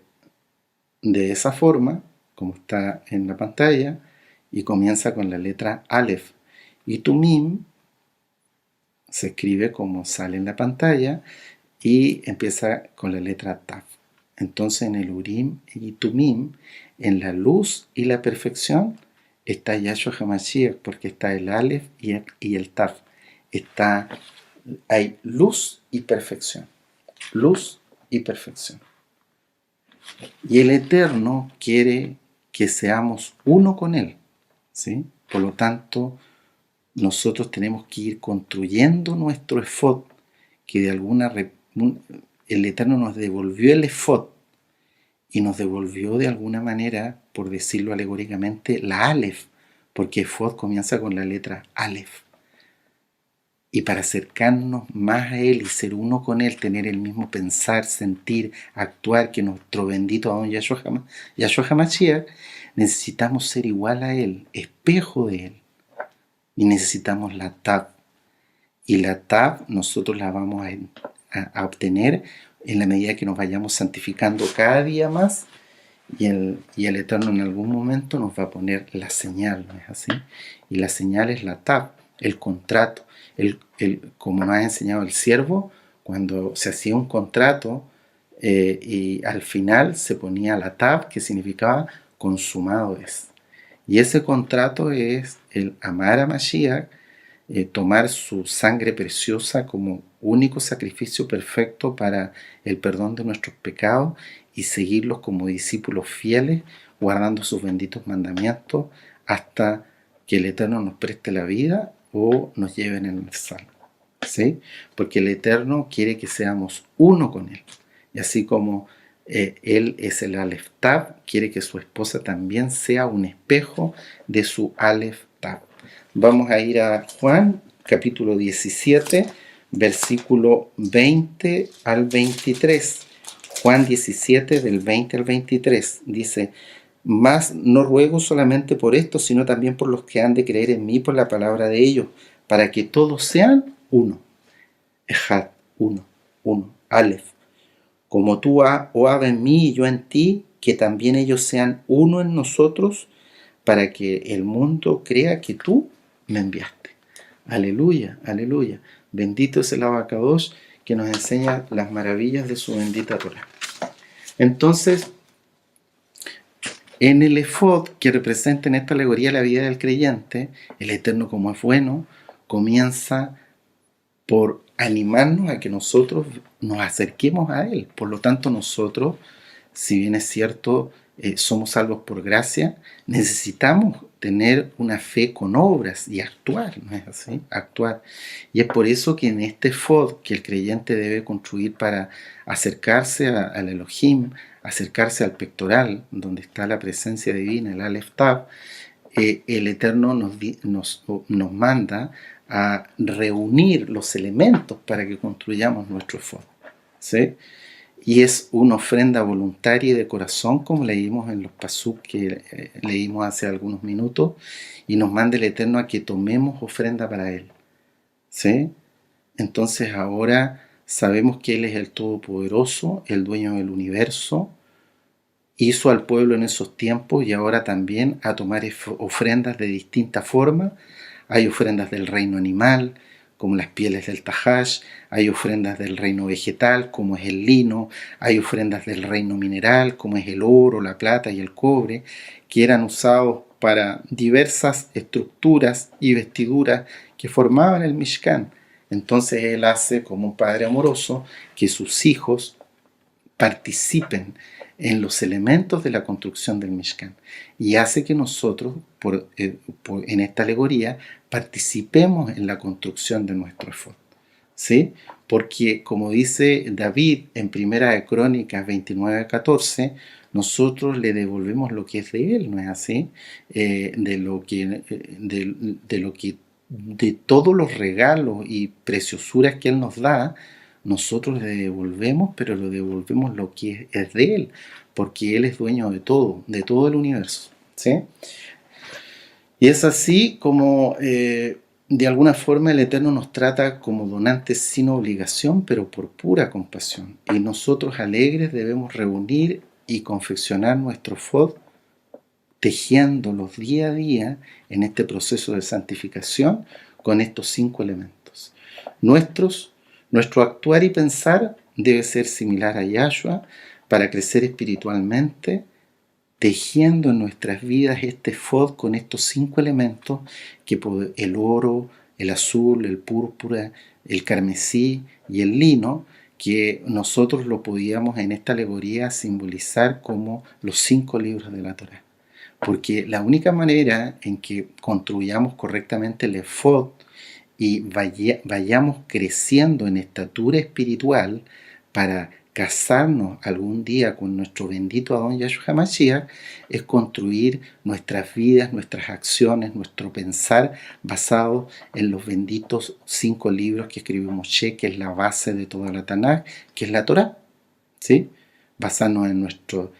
de esa forma, como está en la pantalla, y comienza con la letra Aleph. Y Tumim se escribe como sale en la pantalla y empieza con la letra Tav. Entonces en el Urim y Tumim, en la luz y la perfección, está Yahshua HaMashiach, porque está el Aleph y el Tav. Hay luz y perfección. Luz y perfección. Y el Eterno quiere que seamos uno con Él, ¿sí? Por lo tanto, nosotros tenemos que ir construyendo nuestro efod, que de el Eterno nos devolvió el efod y nos devolvió de alguna manera, por decirlo alegóricamente, la Aleph, porque efod comienza con la letra Aleph. Y para acercarnos más a Él y ser uno con Él, tener el mismo pensar, sentir, actuar que nuestro bendito Adón Yahshua HaMashiach, necesitamos ser igual a Él, espejo de Él. Y necesitamos la Tav. Y la Tav nosotros la vamos a obtener en la medida que nos vayamos santificando cada día más. Y el Eterno en algún momento nos va a poner la señal, ¿no es así? Y la señal es la Tav, el contrato. Como nos ha enseñado el siervo, cuando se hacía un contrato y al final se ponía la Tav, que significaba consumado es. Y ese contrato es el amar a Mashiach, tomar su sangre preciosa como único sacrificio perfecto para el perdón de nuestros pecados y seguirlos como discípulos fieles, guardando sus benditos mandamientos hasta que el Eterno nos preste la vida o nos lleven en el salvo, ¿sí? Porque el Eterno quiere que seamos uno con Él. Y así como Él es el Aleph Tav, quiere que su esposa también sea un espejo de su Aleph Tav. Vamos a ir a Juan, capítulo 17, versículo 20 al 23. Juan 17, del 20 al 23, dice: mas no ruego solamente por esto, sino también por los que han de creer en mí por la palabra de ellos, para que todos sean uno. Ejad, uno, Aleph. Como tú, oh Abba, en mí y yo en ti, que también ellos sean uno en nosotros, para que el mundo crea que tú me enviaste. Aleluya, aleluya. Bendito es el Abacados que nos enseña las maravillas de su bendita Torah. Entonces, En el efod, que representa en esta alegoría la vida del creyente, el Eterno, como es bueno, comienza por animarnos a que nosotros nos acerquemos a Él. Por lo tanto, nosotros, si bien es cierto, somos salvos por gracia, necesitamos tener una fe con obras y actuar, ¿no es así? Actuar. Y es por eso que en este efod que el creyente debe construir para acercarse al Elohim, acercarse al pectoral, donde está la presencia divina, el Aleph Tav, el Eterno nos manda a reunir los elementos para que construyamos nuestro efod, ¿sí? Y es una ofrenda voluntaria y de corazón, como leímos en los pasuk que leímos hace algunos minutos, y nos manda el Eterno a que tomemos ofrenda para Él, ¿sí? Entonces ahora sabemos que Él es el Todopoderoso, el dueño del universo, hizo al pueblo en esos tiempos y ahora también a tomar ofrendas de distinta forma. Hay ofrendas del reino animal, como las pieles del tajash, hay ofrendas del reino vegetal, como es el lino, hay ofrendas del reino mineral, como es el oro, la plata y el cobre, que eran usados para diversas estructuras y vestiduras que formaban el Mishkan. Entonces él hace, como un padre amoroso, que sus hijos participen en los elementos de la construcción del Mishkan y hace que nosotros, en esta alegoría, participemos en la construcción de nuestro efod, ¿sí? Porque, como dice David en Primera de Crónicas 29:14, nosotros le devolvemos lo que es de él, ¿no es así? De todos los regalos y preciosuras que él nos da, nosotros le devolvemos, pero le devolvemos lo que es de él, porque él es dueño de todo el universo, ¿sí? Y es así como de alguna forma el Eterno nos trata como donantes sin obligación, pero por pura compasión. Y nosotros alegres debemos reunir y confeccionar nuestro efod, tejiéndolos día a día en este proceso de santificación con estos 5 elementos. Nuestro actuar y pensar debe ser similar a Yahshua para crecer espiritualmente, tejiendo en nuestras vidas este efod con estos 5 elementos, que el oro, el azul, el púrpura, el carmesí y el lino, que nosotros lo podíamos en esta alegoría simbolizar como los 5 libros de la Torá. Porque la única manera en que construyamos correctamente el efod y vayamos creciendo en estatura espiritual para casarnos algún día con nuestro bendito Adón Yahshua HaMashiach, es construir nuestras vidas, nuestras acciones, nuestro pensar basado en los benditos 5 libros que escribió Moshe, que es la base de toda la Tanakh, que es la Torá, ¿sí? Basarnos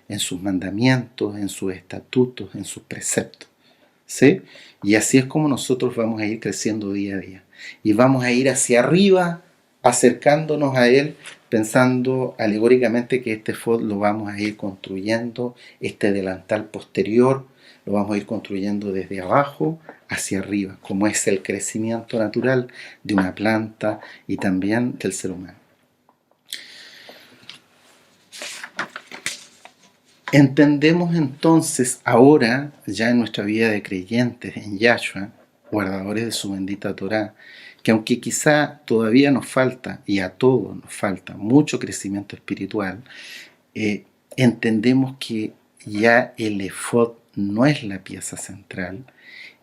en sus mandamientos, en sus estatutos, en sus preceptos, ¿sí? Y así es como nosotros vamos a ir creciendo día a día. Y vamos a ir hacia arriba, acercándonos a Él, pensando alegóricamente que este efod lo vamos a ir construyendo, este delantal posterior, lo vamos a ir construyendo desde abajo hacia arriba, como es el crecimiento natural de una planta y también del ser humano. Entendemos entonces ahora, ya en nuestra vida de creyentes en Yahshua, guardadores de su bendita Torá, que aunque quizá todavía nos falta, y a todos nos falta, mucho crecimiento espiritual, entendemos que ya el efod no es la pieza central,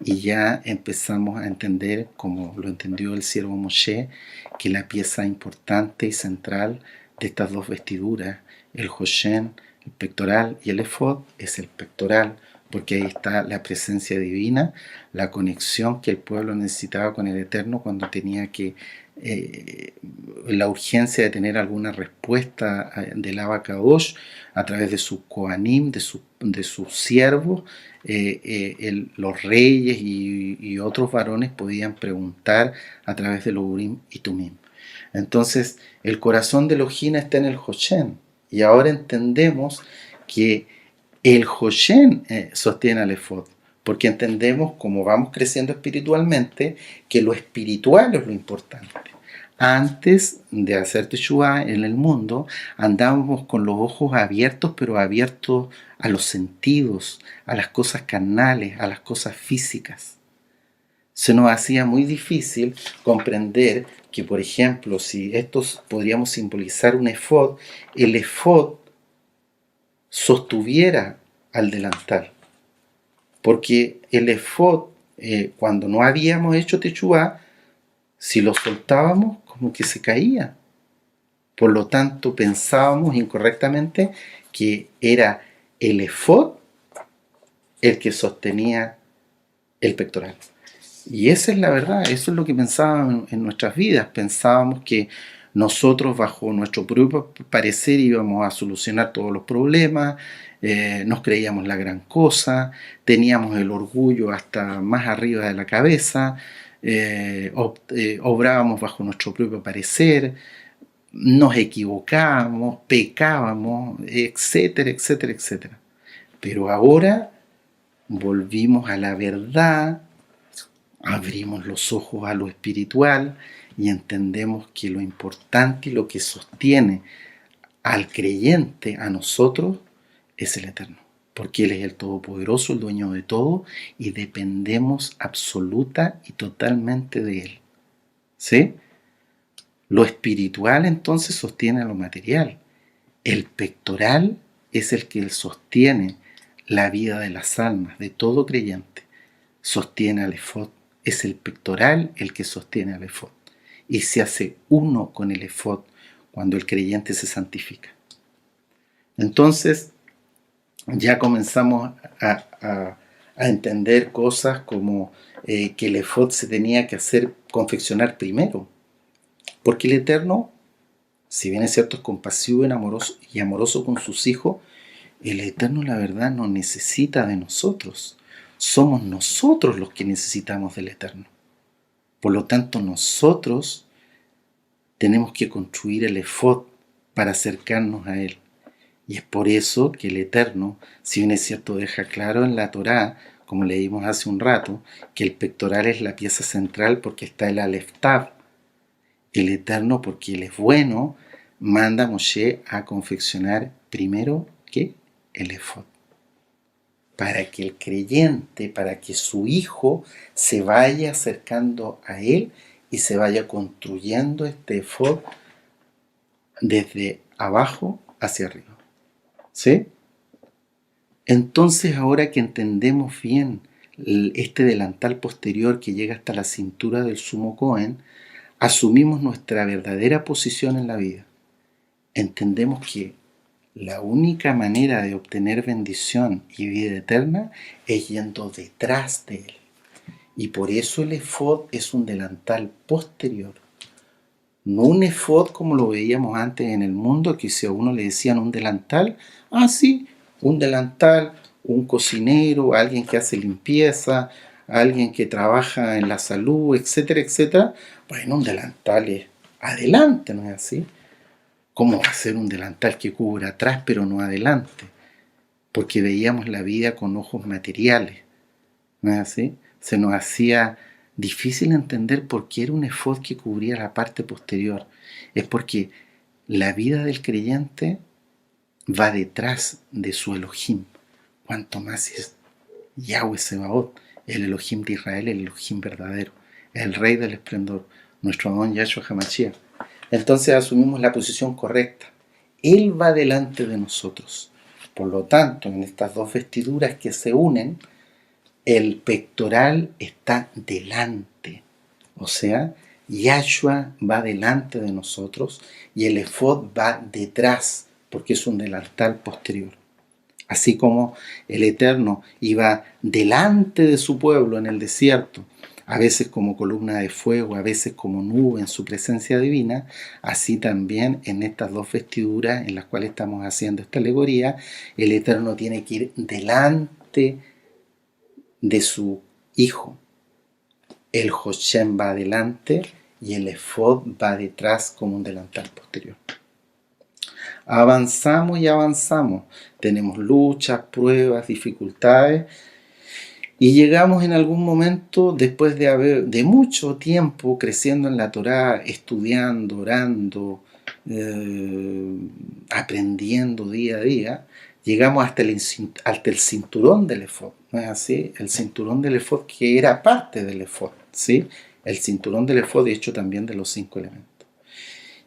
y ya empezamos a entender, como lo entendió el siervo Moshe, que la pieza importante y central de estas 2 vestiduras, el Hoshen, el pectoral, y el efod, es el pectoral, porque ahí está la presencia divina, la conexión que el pueblo necesitaba con el Eterno cuando tenía que la urgencia de tener alguna respuesta del Abba Kadosh a través de sus Kohanim, de sus siervos. Los reyes y otros varones podían preguntar a través de los Urim y Tumim. Entonces, el corazón de Elohim está en el Hoshen, y ahora entendemos que el Hoshen sostiene al efod, porque entendemos, como vamos creciendo espiritualmente, que lo espiritual es lo importante. Antes de hacer Teshuvá en el mundo, andábamos con los ojos abiertos, pero abiertos a los sentidos, a las cosas carnales, a las cosas físicas. Se nos hacía muy difícil comprender que, por ejemplo, si estos podríamos simbolizar un efod, el efod sostuviera al delantal. Porque el efod, cuando no habíamos hecho Teshuvá, si lo soltábamos, como que se caía. Por lo tanto, pensábamos incorrectamente que era el efod el que sostenía el pectoral. Y esa es la verdad, eso es lo que pensábamos en nuestras vidas. Pensábamos que nosotros, bajo nuestro propio parecer, íbamos a solucionar todos los problemas, nos creíamos la gran cosa, teníamos el orgullo hasta más arriba de la cabeza, obrábamos bajo nuestro propio parecer, nos equivocábamos, pecábamos, etcétera, etcétera, etcétera. Pero ahora volvimos a la verdad, abrimos los ojos a lo espiritual y entendemos que lo importante y lo que sostiene al creyente, a nosotros, es el Eterno. Porque Él es el Todopoderoso, el dueño de todo, y dependemos absoluta y totalmente de Él. ¿Sí? Lo espiritual entonces sostiene a lo material. El pectoral es el que sostiene la vida de las almas, de todo creyente. Sostiene al efod. Es el pectoral el que sostiene al efod. Y se hace uno con el efod cuando el creyente se santifica. Entonces, ya comenzamos a entender cosas como que el efod se tenía que confeccionar primero. Porque el Eterno, si bien es cierto, es compasivo y amoroso con sus hijos, el Eterno, la verdad, no necesita de nosotros. Somos nosotros los que necesitamos del Eterno. Por lo tanto, nosotros tenemos que construir el efod para acercarnos a Él. Y es por eso que el Eterno, si bien es cierto, deja claro en la Torá, como leímos hace un rato, que el pectoral es la pieza central porque está el Aleph Tav. El Eterno, porque Él es bueno, manda a Moshe a confeccionar primero ¿qué? El efod. Para que el creyente, para que su hijo se vaya acercando a Él y se vaya construyendo este efod desde abajo hacia arriba. ¿Sí? Entonces, ahora que entendemos bien este delantal posterior que llega hasta la cintura del sumo Cohen, asumimos nuestra verdadera posición en la vida. Entendemos que la única manera de obtener bendición y vida eterna es yendo detrás de Él. Y por eso el efod es un delantal posterior. No un efod como lo veíamos antes en el mundo, que si a uno le decían un delantal, sí, un delantal, un cocinero, alguien que hace limpieza, alguien que trabaja en la salud, etcétera, etcétera. Bueno, un delantal es adelante, ¿no es así? ¿Cómo va a ser un delantal que cubra atrás pero no adelante? Porque veíamos la vida con ojos materiales, ¿no es así? Se nos hacía difícil entender por qué era un efod que cubría la parte posterior. Es porque la vida del creyente va detrás de su Elohim. Cuanto más es Yahweh Sebaot, el Elohim de Israel, el Elohim verdadero, el Rey del Esplendor, nuestro Adón Yahshua HaMashiach. Entonces asumimos la posición correcta. Él va delante de nosotros. Por lo tanto, en estas dos vestiduras que se unen, el pectoral está delante. O sea, Yahshua va delante de nosotros y el efod va detrás, porque es un delantal posterior. Así como el Eterno iba delante de su pueblo en el desierto, a veces como columna de fuego, a veces como nube en su presencia divina, así también en estas dos vestiduras en las cuales estamos haciendo esta alegoría, el Eterno tiene que ir delante de su Hijo. El Hoshem va adelante y el efod va detrás como un delantal posterior. Avanzamos y avanzamos. Tenemos luchas, pruebas, dificultades Y llegamos en algún momento, después de mucho tiempo creciendo en la Torá, estudiando, orando, aprendiendo día a día, llegamos hasta el cinturón del efod, ¿no es así? El cinturón del efod que era parte del efod, ¿sí? El cinturón del efod hecho también de los 5 elementos.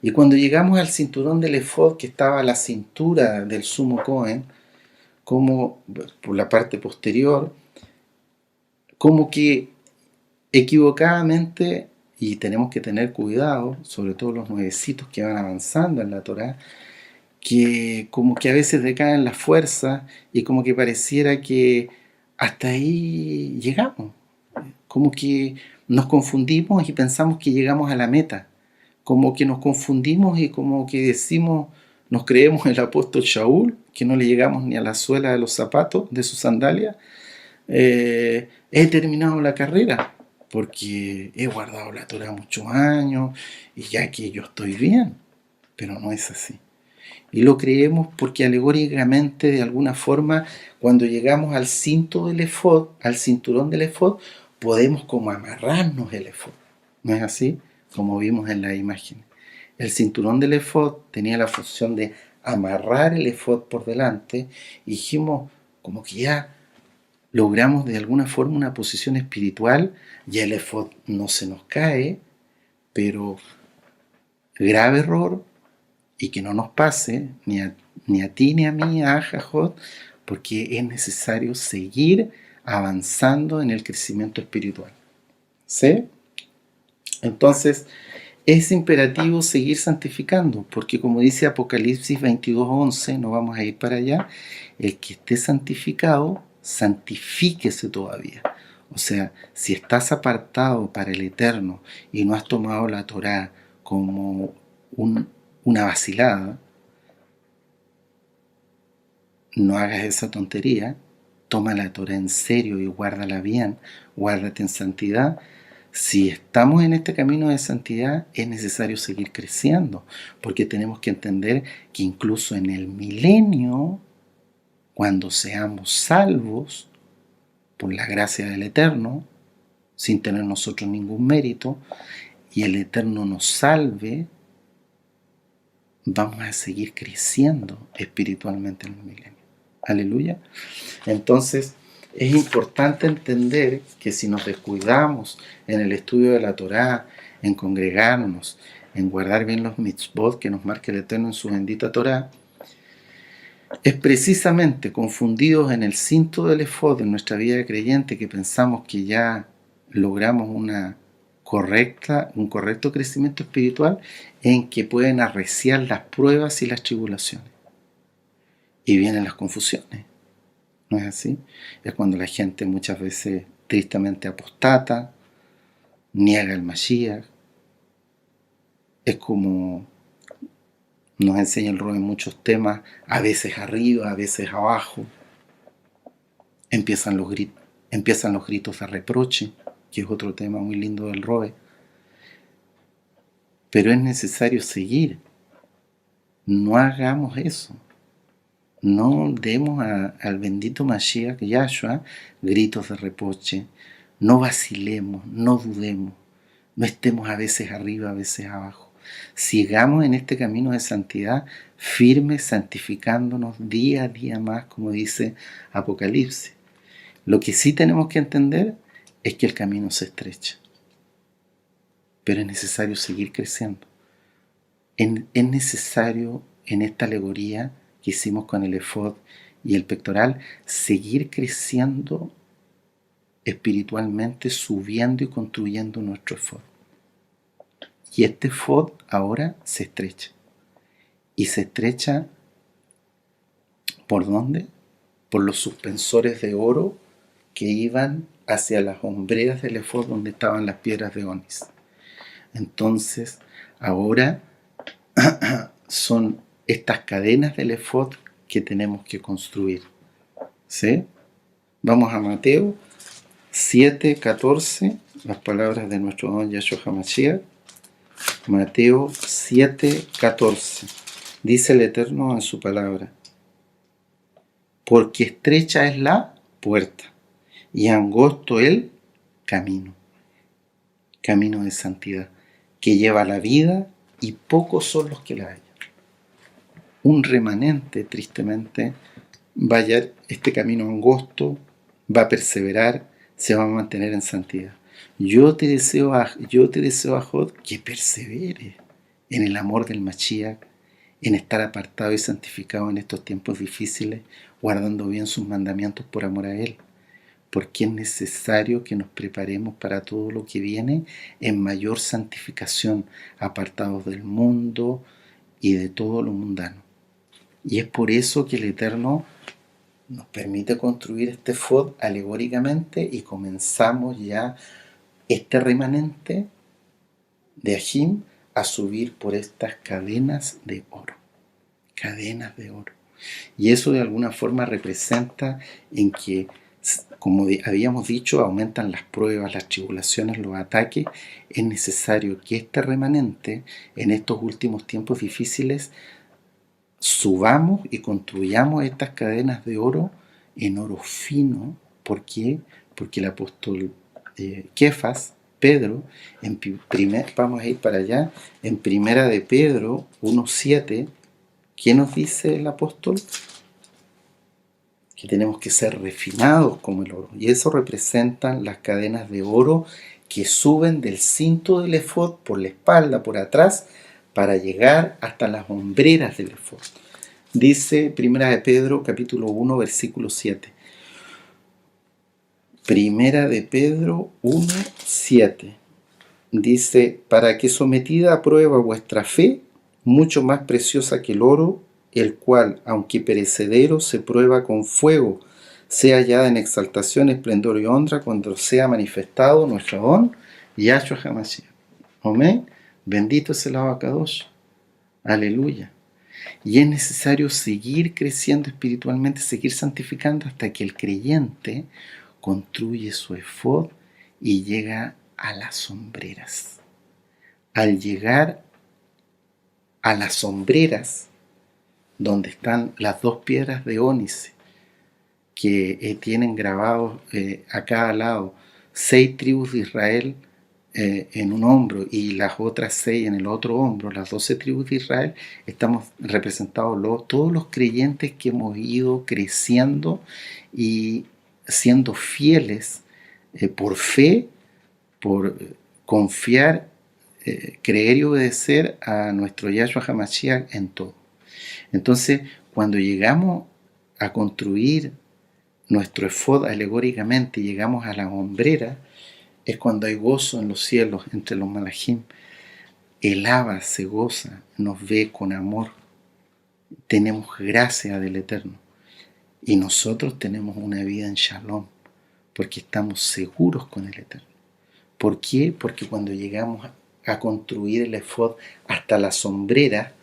Y cuando llegamos al cinturón del efod que estaba a la cintura del sumo Cohen, como por la parte posterior, como que equivocadamente, y tenemos que tener cuidado, sobre todo los nuevecitos que van avanzando en la Torá, que como que a veces decaen las fuerzas y como que pareciera que hasta ahí llegamos, como que nos confundimos y pensamos que llegamos a la meta, como que nos confundimos y como que decimos, nos creemos el apóstol Shaul, que no le llegamos ni a la suela de los zapatos de sus sandalias. He terminado la carrera porque he guardado la Torah muchos años y ya que yo estoy bien, pero no es así. Y lo creemos porque alegóricamente, de alguna forma, cuando llegamos al cinto del efod, al cinturón del efod, podemos como amarrarnos el efod. ¿No es así? Como vimos en la imagen. El cinturón del efod tenía la función de amarrar el efod por delante y dijimos como que ya logramos de alguna forma una posición espiritual, ya el efod no se nos cae, pero grave error, y que no nos pase ni a ti ni a mí, a Jajot, porque es necesario seguir avanzando en el crecimiento espiritual. ¿Sí? Entonces, es imperativo seguir santificando, porque como dice Apocalipsis 22:11, no vamos a ir para allá, el que esté santificado, santifíquese todavía. O sea, si estás apartado para el Eterno y no has tomado la Torá como una vacilada, no hagas esa tontería, toma la Torá en serio y guárdala bien, guárdate en santidad. Si estamos en este camino de santidad, es necesario seguir creciendo, porque tenemos que entender que incluso en el milenio, cuando seamos salvos por la gracia del Eterno, sin tener nosotros ningún mérito, y el Eterno nos salve, vamos a seguir creciendo espiritualmente en el milenio. Aleluya. Entonces, es importante entender que si nos descuidamos en el estudio de la Torá, en congregarnos, en guardar bien los mitzvot que nos marca el Eterno en su bendita Torá, es precisamente confundidos en el cinto del efod en nuestra vida de creyente que pensamos que ya logramos un correcto crecimiento espiritual, en que pueden arreciar las pruebas y las tribulaciones. Y vienen las confusiones. ¿No es así? Es cuando la gente muchas veces tristemente apostata, niega el Mashiach. Es como nos enseña el Roe en muchos temas, a veces arriba, a veces abajo. Empiezan los gritos de reproche, que es otro tema muy lindo del Roe. Pero es necesario seguir. No hagamos eso. No demos al bendito Mashiach, Yahshua, gritos de reproche. No vacilemos, no dudemos. No estemos a veces arriba, a veces abajo. Sigamos en este camino de santidad, firmes, santificándonos día a día más, como dice Apocalipsis. Lo que sí tenemos que entender es que el camino se estrecha. Pero es necesario seguir creciendo. Es necesario, en esta alegoría que hicimos con el efod y el pectoral, seguir creciendo espiritualmente, subiendo y construyendo nuestro efod. Y este efod ahora se estrecha. ¿Y se estrecha por dónde? Por los suspensores de oro que iban hacia las hombreras del efod donde estaban las piedras de onis. Entonces, ahora son estas cadenas del efod que tenemos que construir. ¿Sí? Vamos a Mateo 7:14, las palabras de nuestro don Yahshua HaMashiach. Mateo 7:14. Dice el Eterno en su palabra: porque estrecha es la puerta y angosto el camino, camino de santidad, que lleva a la vida, y pocos son los que la hallan. Un remanente, tristemente, va a hallar este camino angosto, va a perseverar, se va a mantener en santidad. Yo te deseo, Ajod, que perseveres en el amor del Mashiach, en estar apartado y santificado en estos tiempos difíciles, guardando bien sus mandamientos por amor a Él, porque es necesario que nos preparemos para todo lo que viene en mayor santificación, apartados del mundo y de todo lo mundano. Y es por eso que el Eterno nos permite construir este efod alegóricamente, y comenzamos ya este remanente de Ajim a subir por estas cadenas de oro. Cadenas de oro. Y eso de alguna forma representa en que, como habíamos dicho, aumentan las pruebas, las tribulaciones, los ataques. Es necesario que este remanente, en estos últimos tiempos difíciles, subamos y construyamos estas cadenas de oro en oro fino. ¿Por qué? Porque el apóstol Kefas, Pedro, vamos a ir para allá, en primera de Pedro 1:7, ¿qué nos dice el apóstol? Que tenemos que ser refinados como el oro. Y eso representan las cadenas de oro que suben del cinto del efod por la espalda, por atrás, para llegar hasta las hombreras del efod. Dice Primera de Pedro, capítulo 1, versículo 7. Primera de Pedro 1:7. Dice: para que sometida a prueba vuestra fe, mucho más preciosa que el oro, el cual, aunque perecedero, se prueba con fuego, sea hallada en exaltación, esplendor y honra cuando sea manifestado nuestro don, Yahshua HaMashiach. Amén. Bendito es el Abacadosh. Aleluya. Y es necesario seguir creciendo espiritualmente, seguir santificando hasta que el creyente construye su efod y llega a las sombreras. Al llegar a las sombreras, donde están las dos piedras de ónice, que tienen grabados a cada lado 6 tribus de Israel en un hombro y las otras 6 en el otro hombro, las 12 tribus de Israel, estamos representados todos los creyentes que hemos ido creciendo y siendo fieles por fe, por confiar, creer y obedecer a nuestro Yahshua HaMashiach en todo. Entonces, cuando llegamos a construir nuestro efod alegóricamente y llegamos a la hombrera, es cuando hay gozo en los cielos entre los malajim. El Abba se goza, nos ve con amor, tenemos gracia del Eterno, y nosotros tenemos una vida en shalom, porque estamos seguros con el Eterno. ¿Por qué? Porque cuando llegamos a construir el efod hasta la sombrera,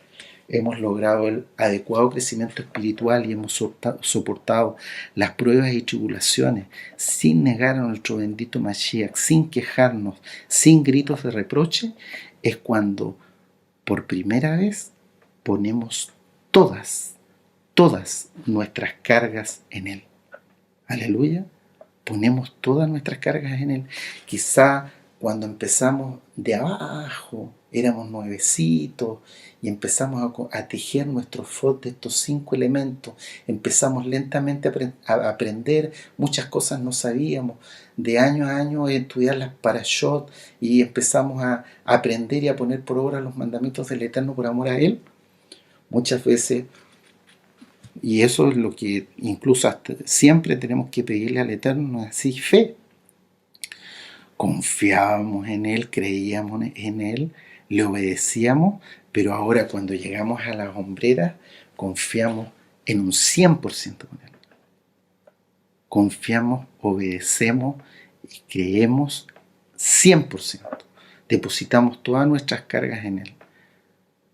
hemos logrado el adecuado crecimiento espiritual y hemos soportado las pruebas y tribulaciones sin negar a nuestro bendito Mashiach, sin quejarnos, sin gritos de reproche. Es cuando por primera vez ponemos todas nuestras cargas en Él. Aleluya. Ponemos todas nuestras cargas en Él. Quizá cuando empezamos de abajo, éramos nuevecitos y empezamos a tejer nuestro efod de estos 5 elementos. Empezamos lentamente a aprender, muchas cosas no sabíamos. De año a año estudiar las parashot y empezamos a aprender y a poner por obra los mandamientos del Eterno por amor a Él. Muchas veces, y eso es lo que incluso hasta siempre tenemos que pedirle al Eterno, así, fe. Confiábamos en Él, creíamos en Él, le obedecíamos, pero ahora cuando llegamos a las hombreras, confiamos en un 100% con Él. Confiamos, obedecemos y creemos 100%. Depositamos todas nuestras cargas en Él.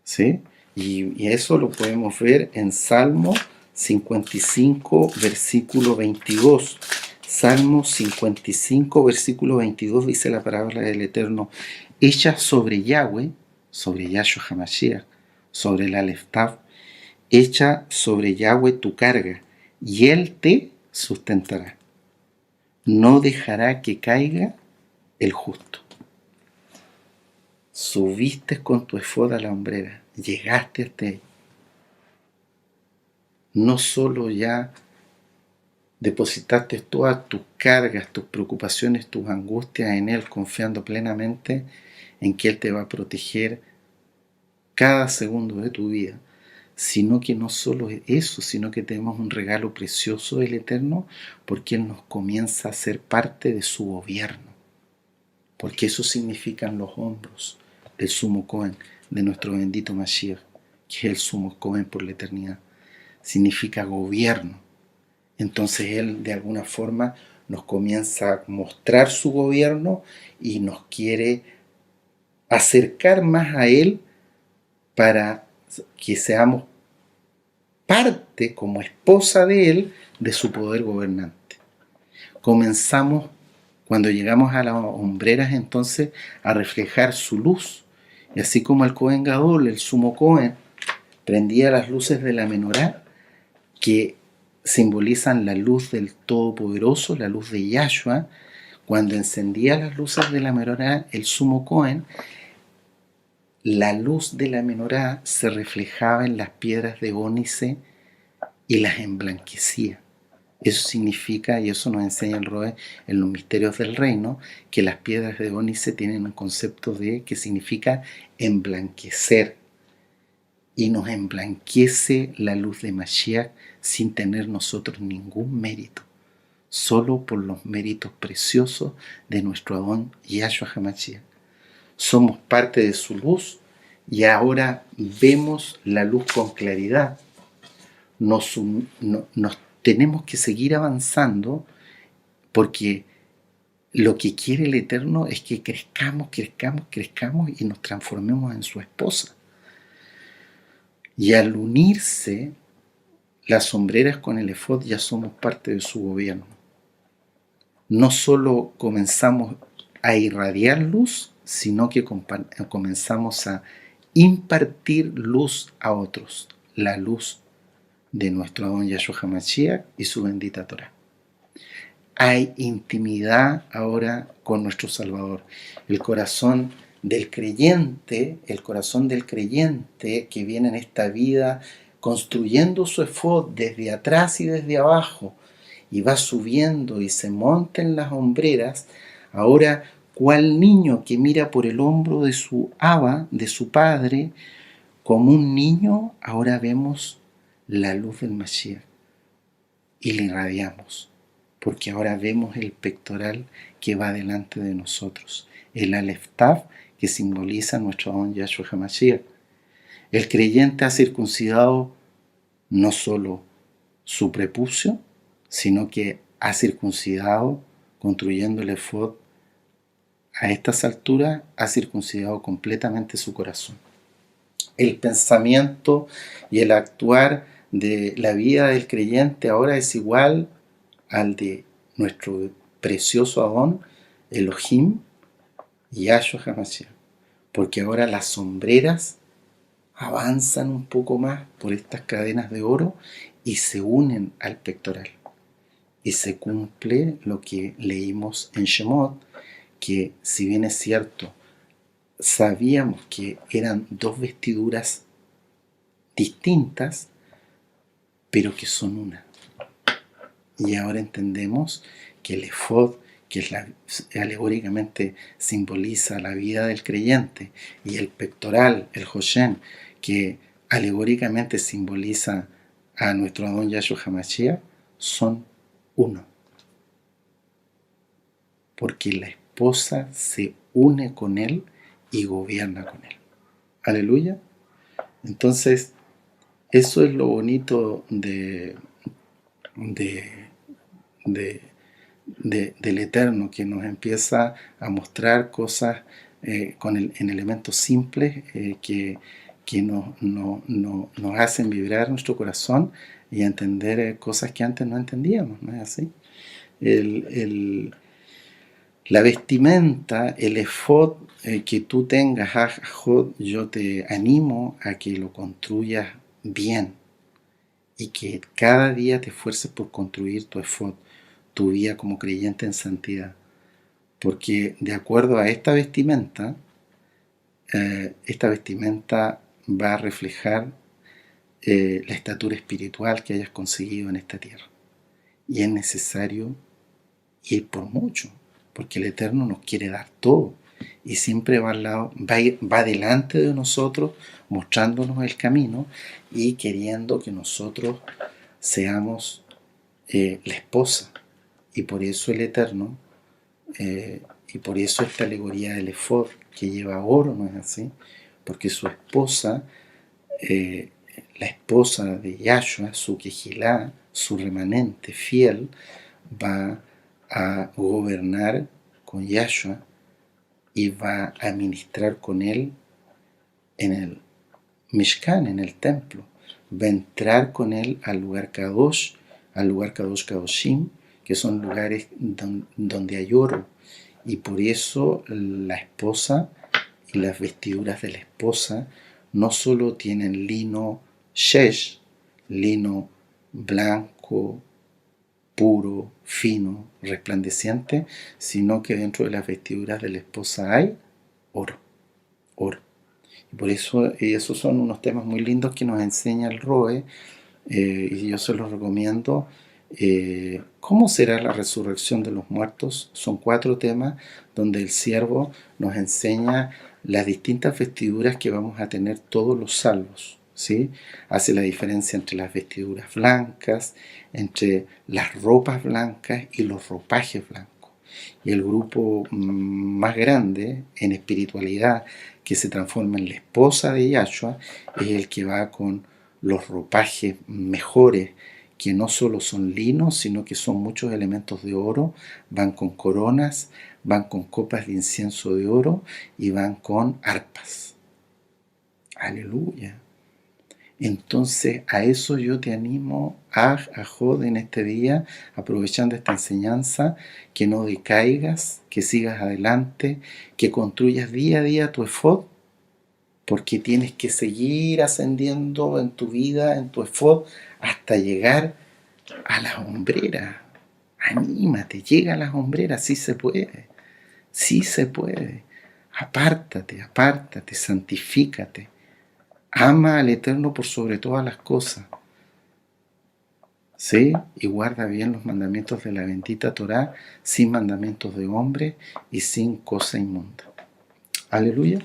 ¿Sí? Y eso lo podemos ver en Salmo 55, versículo 22. Salmo 55, versículo 22 dice la palabra del Eterno: echa sobre Yahweh, sobre Yahshua HaMashiach, sobre el Aleph Tav, echa sobre Yahweh tu carga, y Él te sustentará. no dejará que caiga el justo. Subiste con tu efod a la hombrera, llegaste hasta ahí. No solo ya depositaste todas tus cargas, tus preocupaciones, tus angustias en Él, confiando plenamente en que Él te va a proteger cada segundo de tu vida, sino que no solo es eso, sino que tenemos un regalo precioso del Eterno, porque Él nos comienza a ser parte de su gobierno, porque eso significan los hombros del sumo Cohen, de nuestro bendito Mashiach, que es el sumo Cohen por la eternidad. Significa gobierno. Entonces Él de alguna forma nos comienza a mostrar su gobierno y nos quiere acercar más a Él para que seamos parte como esposa de Él de su poder gobernante. Comenzamos, cuando llegamos a las hombreras, entonces a reflejar su luz. Y así como el Cohen Gadol, el sumo Cohen, prendía las luces de la menorá, que simbolizan la luz del Todopoderoso, la luz de Yahshua, cuando encendía las luces de la menorá, el sumo Cohen, la luz de la menorá se reflejaba en las piedras de ónice y las emblanquecía. Eso significa, y eso nos enseña el Roe en los misterios del reino, que las piedras de ónice tienen un concepto de que significa emblanquecer, y nos emblanquece la luz de Mashiach sin tener nosotros ningún mérito, solo por los méritos preciosos de nuestro Adón Yahshua HaMashiach. Somos parte de su luz y ahora vemos la luz con claridad. Nos tenemos que seguir avanzando, porque lo que quiere el Eterno es que crezcamos y nos transformemos en su esposa. Y al unirse las sombreras con el efod, ya somos parte de su gobierno. No solo comenzamos a irradiar luz, sino que comenzamos a impartir luz a otros, la luz de nuestro Adón Yahshua HaMashiach y su bendita Torah. Hay intimidad ahora con nuestro Salvador. El corazón del creyente que viene en esta vida construyendo su efod desde atrás y desde abajo, y va subiendo y se monta en las hombreras, ahora cual niño que mira por el hombro de su Abba, de su padre, como un niño, ahora vemos la luz del Mashiach y le irradiamos, porque ahora vemos el pectoral que va delante de nosotros, el Aleph Tav, que simboliza nuestro Adón Yahshua HaMashiach. El creyente ha circuncidado no solo su prepucio, sino que ha circuncidado, construyendo el efod a estas alturas, ha circuncidado completamente su corazón. El pensamiento y el actuar de la vida del creyente ahora es igual al de nuestro precioso Adón, Elohim, Yahshua HaMashiach, porque ahora las sombreras avanzan un poco más por estas cadenas de oro y se unen al pectoral. Y se cumple lo que leímos en Shemot, que si bien es cierto, sabíamos que eran dos vestiduras distintas, pero que son una. Y ahora entendemos que el efod, que alegóricamente simboliza la vida del creyente, y el pectoral, el Hoshen, que alegóricamente simboliza a nuestro Adón Yahshua HaMashiach, son uno. Porque la esposa se une con él y gobierna con él. Aleluya. Entonces, eso es lo bonito del Eterno, que nos empieza a mostrar cosas en elementos simples que nos hacen vibrar nuestro corazón y a entender cosas que antes no entendíamos, ¿no es así? La vestimenta, el efod que tú tengas, yo te animo a que lo construyas bien y que cada día te esfuerces por construir tu efod. tu vida como creyente en santidad. Porque de acuerdo a esta vestimenta va a reflejar la estatura espiritual que hayas conseguido en esta tierra. Y es necesario ir por mucho, porque el Eterno nos quiere dar todo. Y siempre va al lado, va delante de nosotros, mostrándonos el camino y queriendo que nosotros seamos la esposa. Y por eso el Eterno, y por eso esta alegoría del efod que lleva oro, ¿no es así? Porque su esposa, la esposa de Yahshua, su quejilá, su remanente fiel, va a gobernar con Yahshua y va a ministrar con él en el Mishkan, en el templo. Va a entrar con él al lugar Kadosh Kadoshim, que son lugares donde hay oro. Y por eso la esposa y las vestiduras de la esposa no solo tienen lino shesh, lino blanco, puro, fino, resplandeciente, sino que dentro de las vestiduras de la esposa hay oro, oro. Y por eso esos son unos temas muy lindos que nos enseña el ROE, y yo se los recomiendo. ¿Cómo será la resurrección de los muertos? Son 4 temas donde el siervo nos enseña las distintas vestiduras que vamos a tener todos los salvos, ¿sí? Hace la diferencia entre las vestiduras blancas, entre las ropas blancas y los ropajes blancos. Y el grupo más grande en espiritualidad, que se transforma en la esposa de Yahshua, es el que va con los ropajes mejores, que no solo son linos, sino que son muchos elementos de oro, van con coronas, van con copas de incienso de oro y van con arpas. Aleluya. Entonces a eso yo te animo, a Jod, en este día, aprovechando esta enseñanza, que no decaigas, que sigas adelante, que construyas día a día tu efod, porque tienes que seguir ascendiendo en tu vida, en tu efod, hasta llegar a las hombreras. Anímate, llega a las hombreras, sí se puede, sí se puede. Apártate, santifícate. Ama al Eterno por sobre todas las cosas. ¿Sí? Y guarda bien los mandamientos de la bendita Torá, sin mandamientos de hombre y sin cosa inmunda. Aleluya.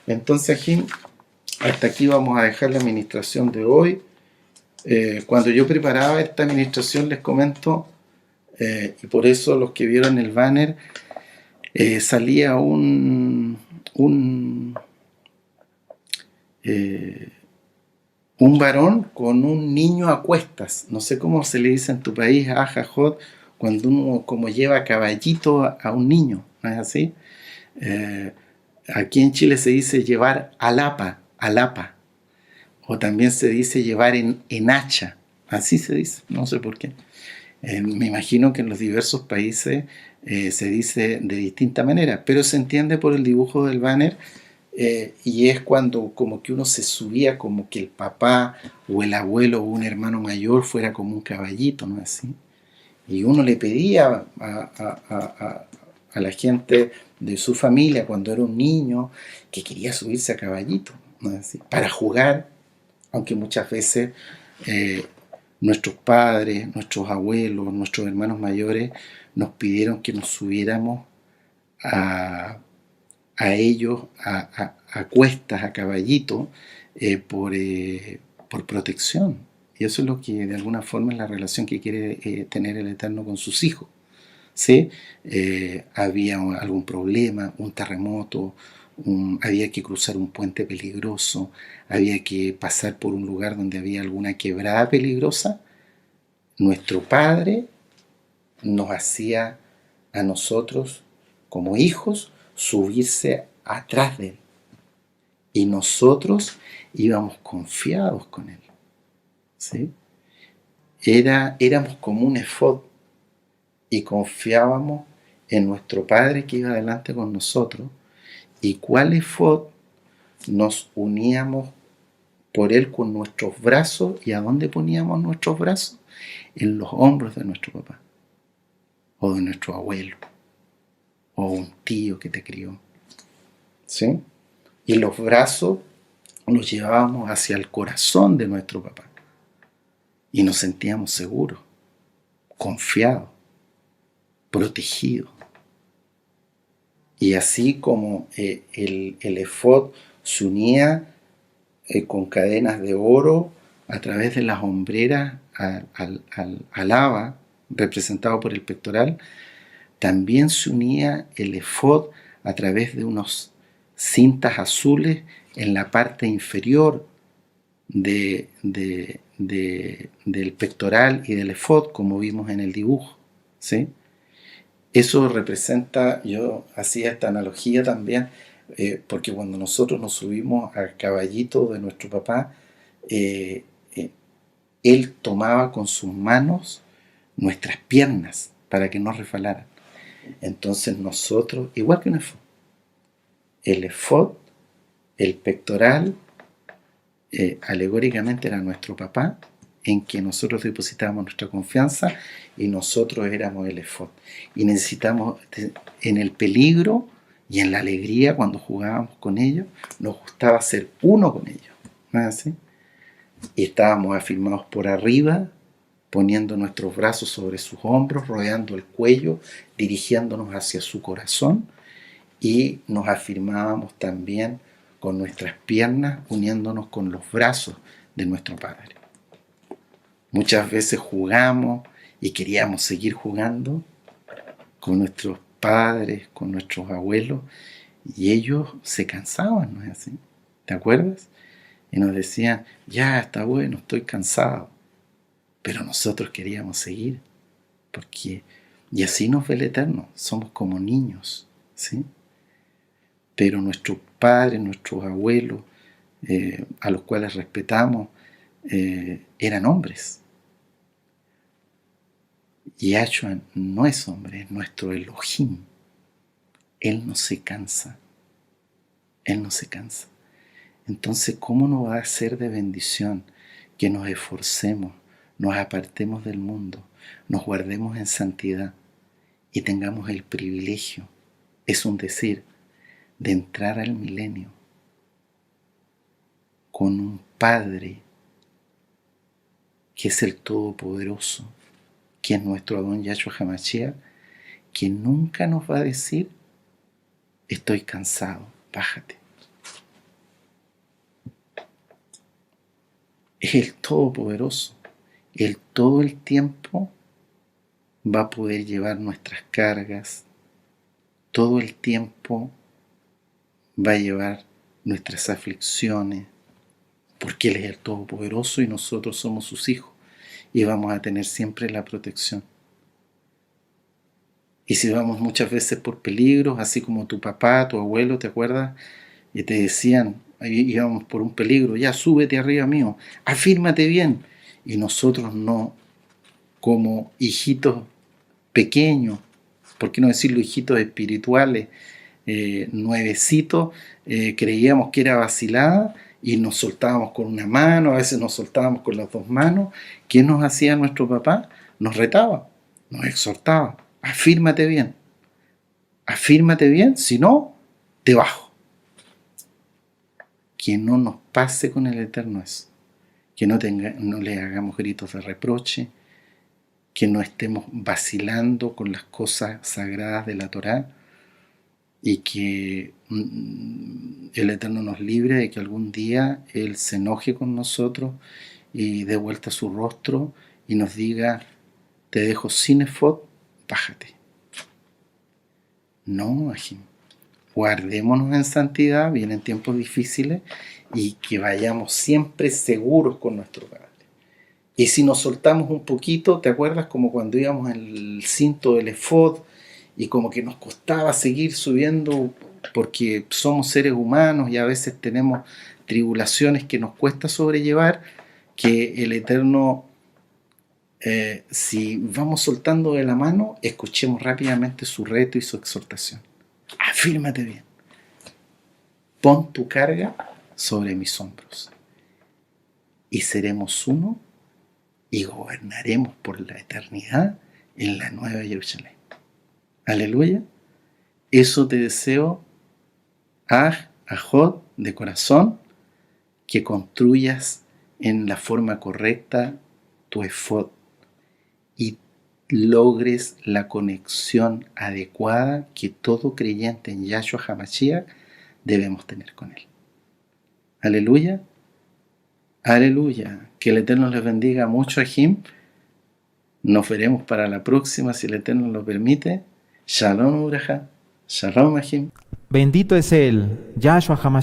Entonces aquí, hasta aquí vamos a dejar la administración de hoy. Cuando yo preparaba esta administración, les comento, y por eso los que vieron el banner, salía un varón con un niño a cuestas. No sé cómo se le dice en tu país, ajajot, cuando uno como lleva caballito a un niño, ¿no es así? Aquí en Chile se dice llevar alapa, o también se dice llevar en hacha, así se dice, no sé por qué. Me imagino que en los diversos países se dice de distinta manera, pero se entiende por el dibujo del banner, y es cuando como que uno se subía, como que el papá o el abuelo o un hermano mayor fuera como un caballito, ¿no es así? Y uno le pedía a la gente de su familia cuando era un niño que quería subirse a caballito, ¿no es así? Para jugar, aunque muchas veces nuestros padres, nuestros abuelos, nuestros hermanos mayores nos pidieron que nos subiéramos a ellos a cuestas, a caballito, por protección. Y eso es lo que de alguna forma es la relación que quiere tener el Eterno con sus hijos. ¿Sí? Había algún problema, un terremoto, había que cruzar un puente peligroso, había que pasar por un lugar donde había alguna quebrada peligrosa. Nuestro Padre nos hacía a nosotros, como hijos, subirse atrás de él. Y nosotros íbamos confiados con él. ¿Sí? Éramos como un efod y confiábamos en nuestro Padre que iba adelante con nosotros. ¿Y cuál efod? Nos uníamos por él con nuestros brazos. ¿Y a dónde poníamos nuestros brazos? En los hombros de nuestro papá. o de nuestro abuelo, o un tío que te crió, ¿sí? Y los brazos los llevábamos hacia el corazón de nuestro papá. Y nos sentíamos seguros, confiados, protegidos. Y así como el efod se unía con cadenas de oro a través de las hombreras al haba, representado por el pectoral, también se unía el efod a través de unos cintas azules en la parte inferior del pectoral y del efod, como vimos en el dibujo, ¿sí? Eso representa, yo hacía esta analogía también, porque cuando nosotros nos subimos al caballito de nuestro papá, eh, eh, él tomaba con sus manos nuestras piernas para que no resbalaran. Entonces nosotros, igual que un efod, el efod, el pectoral, alegóricamente era nuestro papá, en que nosotros depositábamos nuestra confianza y nosotros éramos el efod. Y necesitamos, en el peligro y en la alegría cuando jugábamos con ellos, nos gustaba ser uno con ellos, ¿no es así? Y estábamos afirmados por arriba, poniendo nuestros brazos sobre sus hombros, rodeando el cuello, dirigiéndonos hacia su corazón, y nos afirmábamos también con nuestras piernas, uniéndonos con los brazos de nuestro Padre. Muchas veces jugamos y queríamos seguir jugando con nuestros padres, con nuestros abuelos, y ellos se cansaban, ¿no es así? ¿Te acuerdas? Y nos decían, ya está bueno, estoy cansado. Pero nosotros queríamos seguir, porque, y así nos ve el Eterno, somos como niños, ¿sí? Pero nuestros padres, nuestros abuelos, a los cuales respetamos, eran hombres. Y Yahshua no es hombre, es nuestro Elohim. Él no se cansa. Él no se cansa. Entonces, ¿cómo no va a ser de bendición que nos esforcemos, nos apartemos del mundo, nos guardemos en santidad y tengamos el privilegio, es un decir, de entrar al milenio con un Padre que es el Todopoderoso, que es nuestro Adón Yahshua HaMashiach, que nunca nos va a decir, estoy cansado, bájate. Es el Todopoderoso. Él todo el tiempo va a poder llevar nuestras cargas, todo el tiempo va a llevar nuestras aflicciones, porque Él es el Todopoderoso y nosotros somos sus hijos y vamos a tener siempre la protección. Y si vamos muchas veces por peligros, así como tu papá, tu abuelo, ¿te acuerdas? Y te decían, ahí íbamos por un peligro, ya súbete arriba mío, afírmate bien. Y nosotros no, como hijitos pequeños, por qué no decirlo hijitos espirituales, nuevecitos, creíamos que era vacilada y nos soltábamos con una mano, a veces nos soltábamos con las dos manos. ¿Qué nos hacía nuestro papá? Nos retaba, nos exhortaba, afírmate bien, si no, te bajo. Que no nos pase con el Eterno eso, que no le hagamos gritos de reproche, que no estemos vacilando con las cosas sagradas de la Torá, y que el Eterno nos libre de que algún día Él se enoje con nosotros y dé vuelta su rostro y nos diga, te dejo sin efod, bájate. No, Ajim. Guardémonos en santidad, vienen tiempos difíciles, y que vayamos siempre seguros con nuestro Padre. Y si nos soltamos un poquito, ¿te acuerdas? Como cuando íbamos en el cinto del efod y como que nos costaba seguir subiendo porque somos seres humanos y a veces tenemos tribulaciones que nos cuesta sobrellevar, que el Eterno, si vamos soltando de la mano, escuchemos rápidamente su reto y su exhortación. Afírmate bien. Pon tu carga sobre mis hombros y seremos uno y gobernaremos por la eternidad en la nueva Jerusalén. Aleluya. Eso te deseo, Ajod, de corazón, que construyas en la forma correcta tu efod y logres la conexión adecuada que todo creyente en Yahshua HaMashiach debemos tener con él. Aleluya. Aleluya. Que el Eterno les bendiga mucho, Ajim. Nos veremos para la próxima, si el Eterno lo permite. Shalom, Uraja. Shalom, Ajim. Bendito es Él, Yahshua HaMashiach.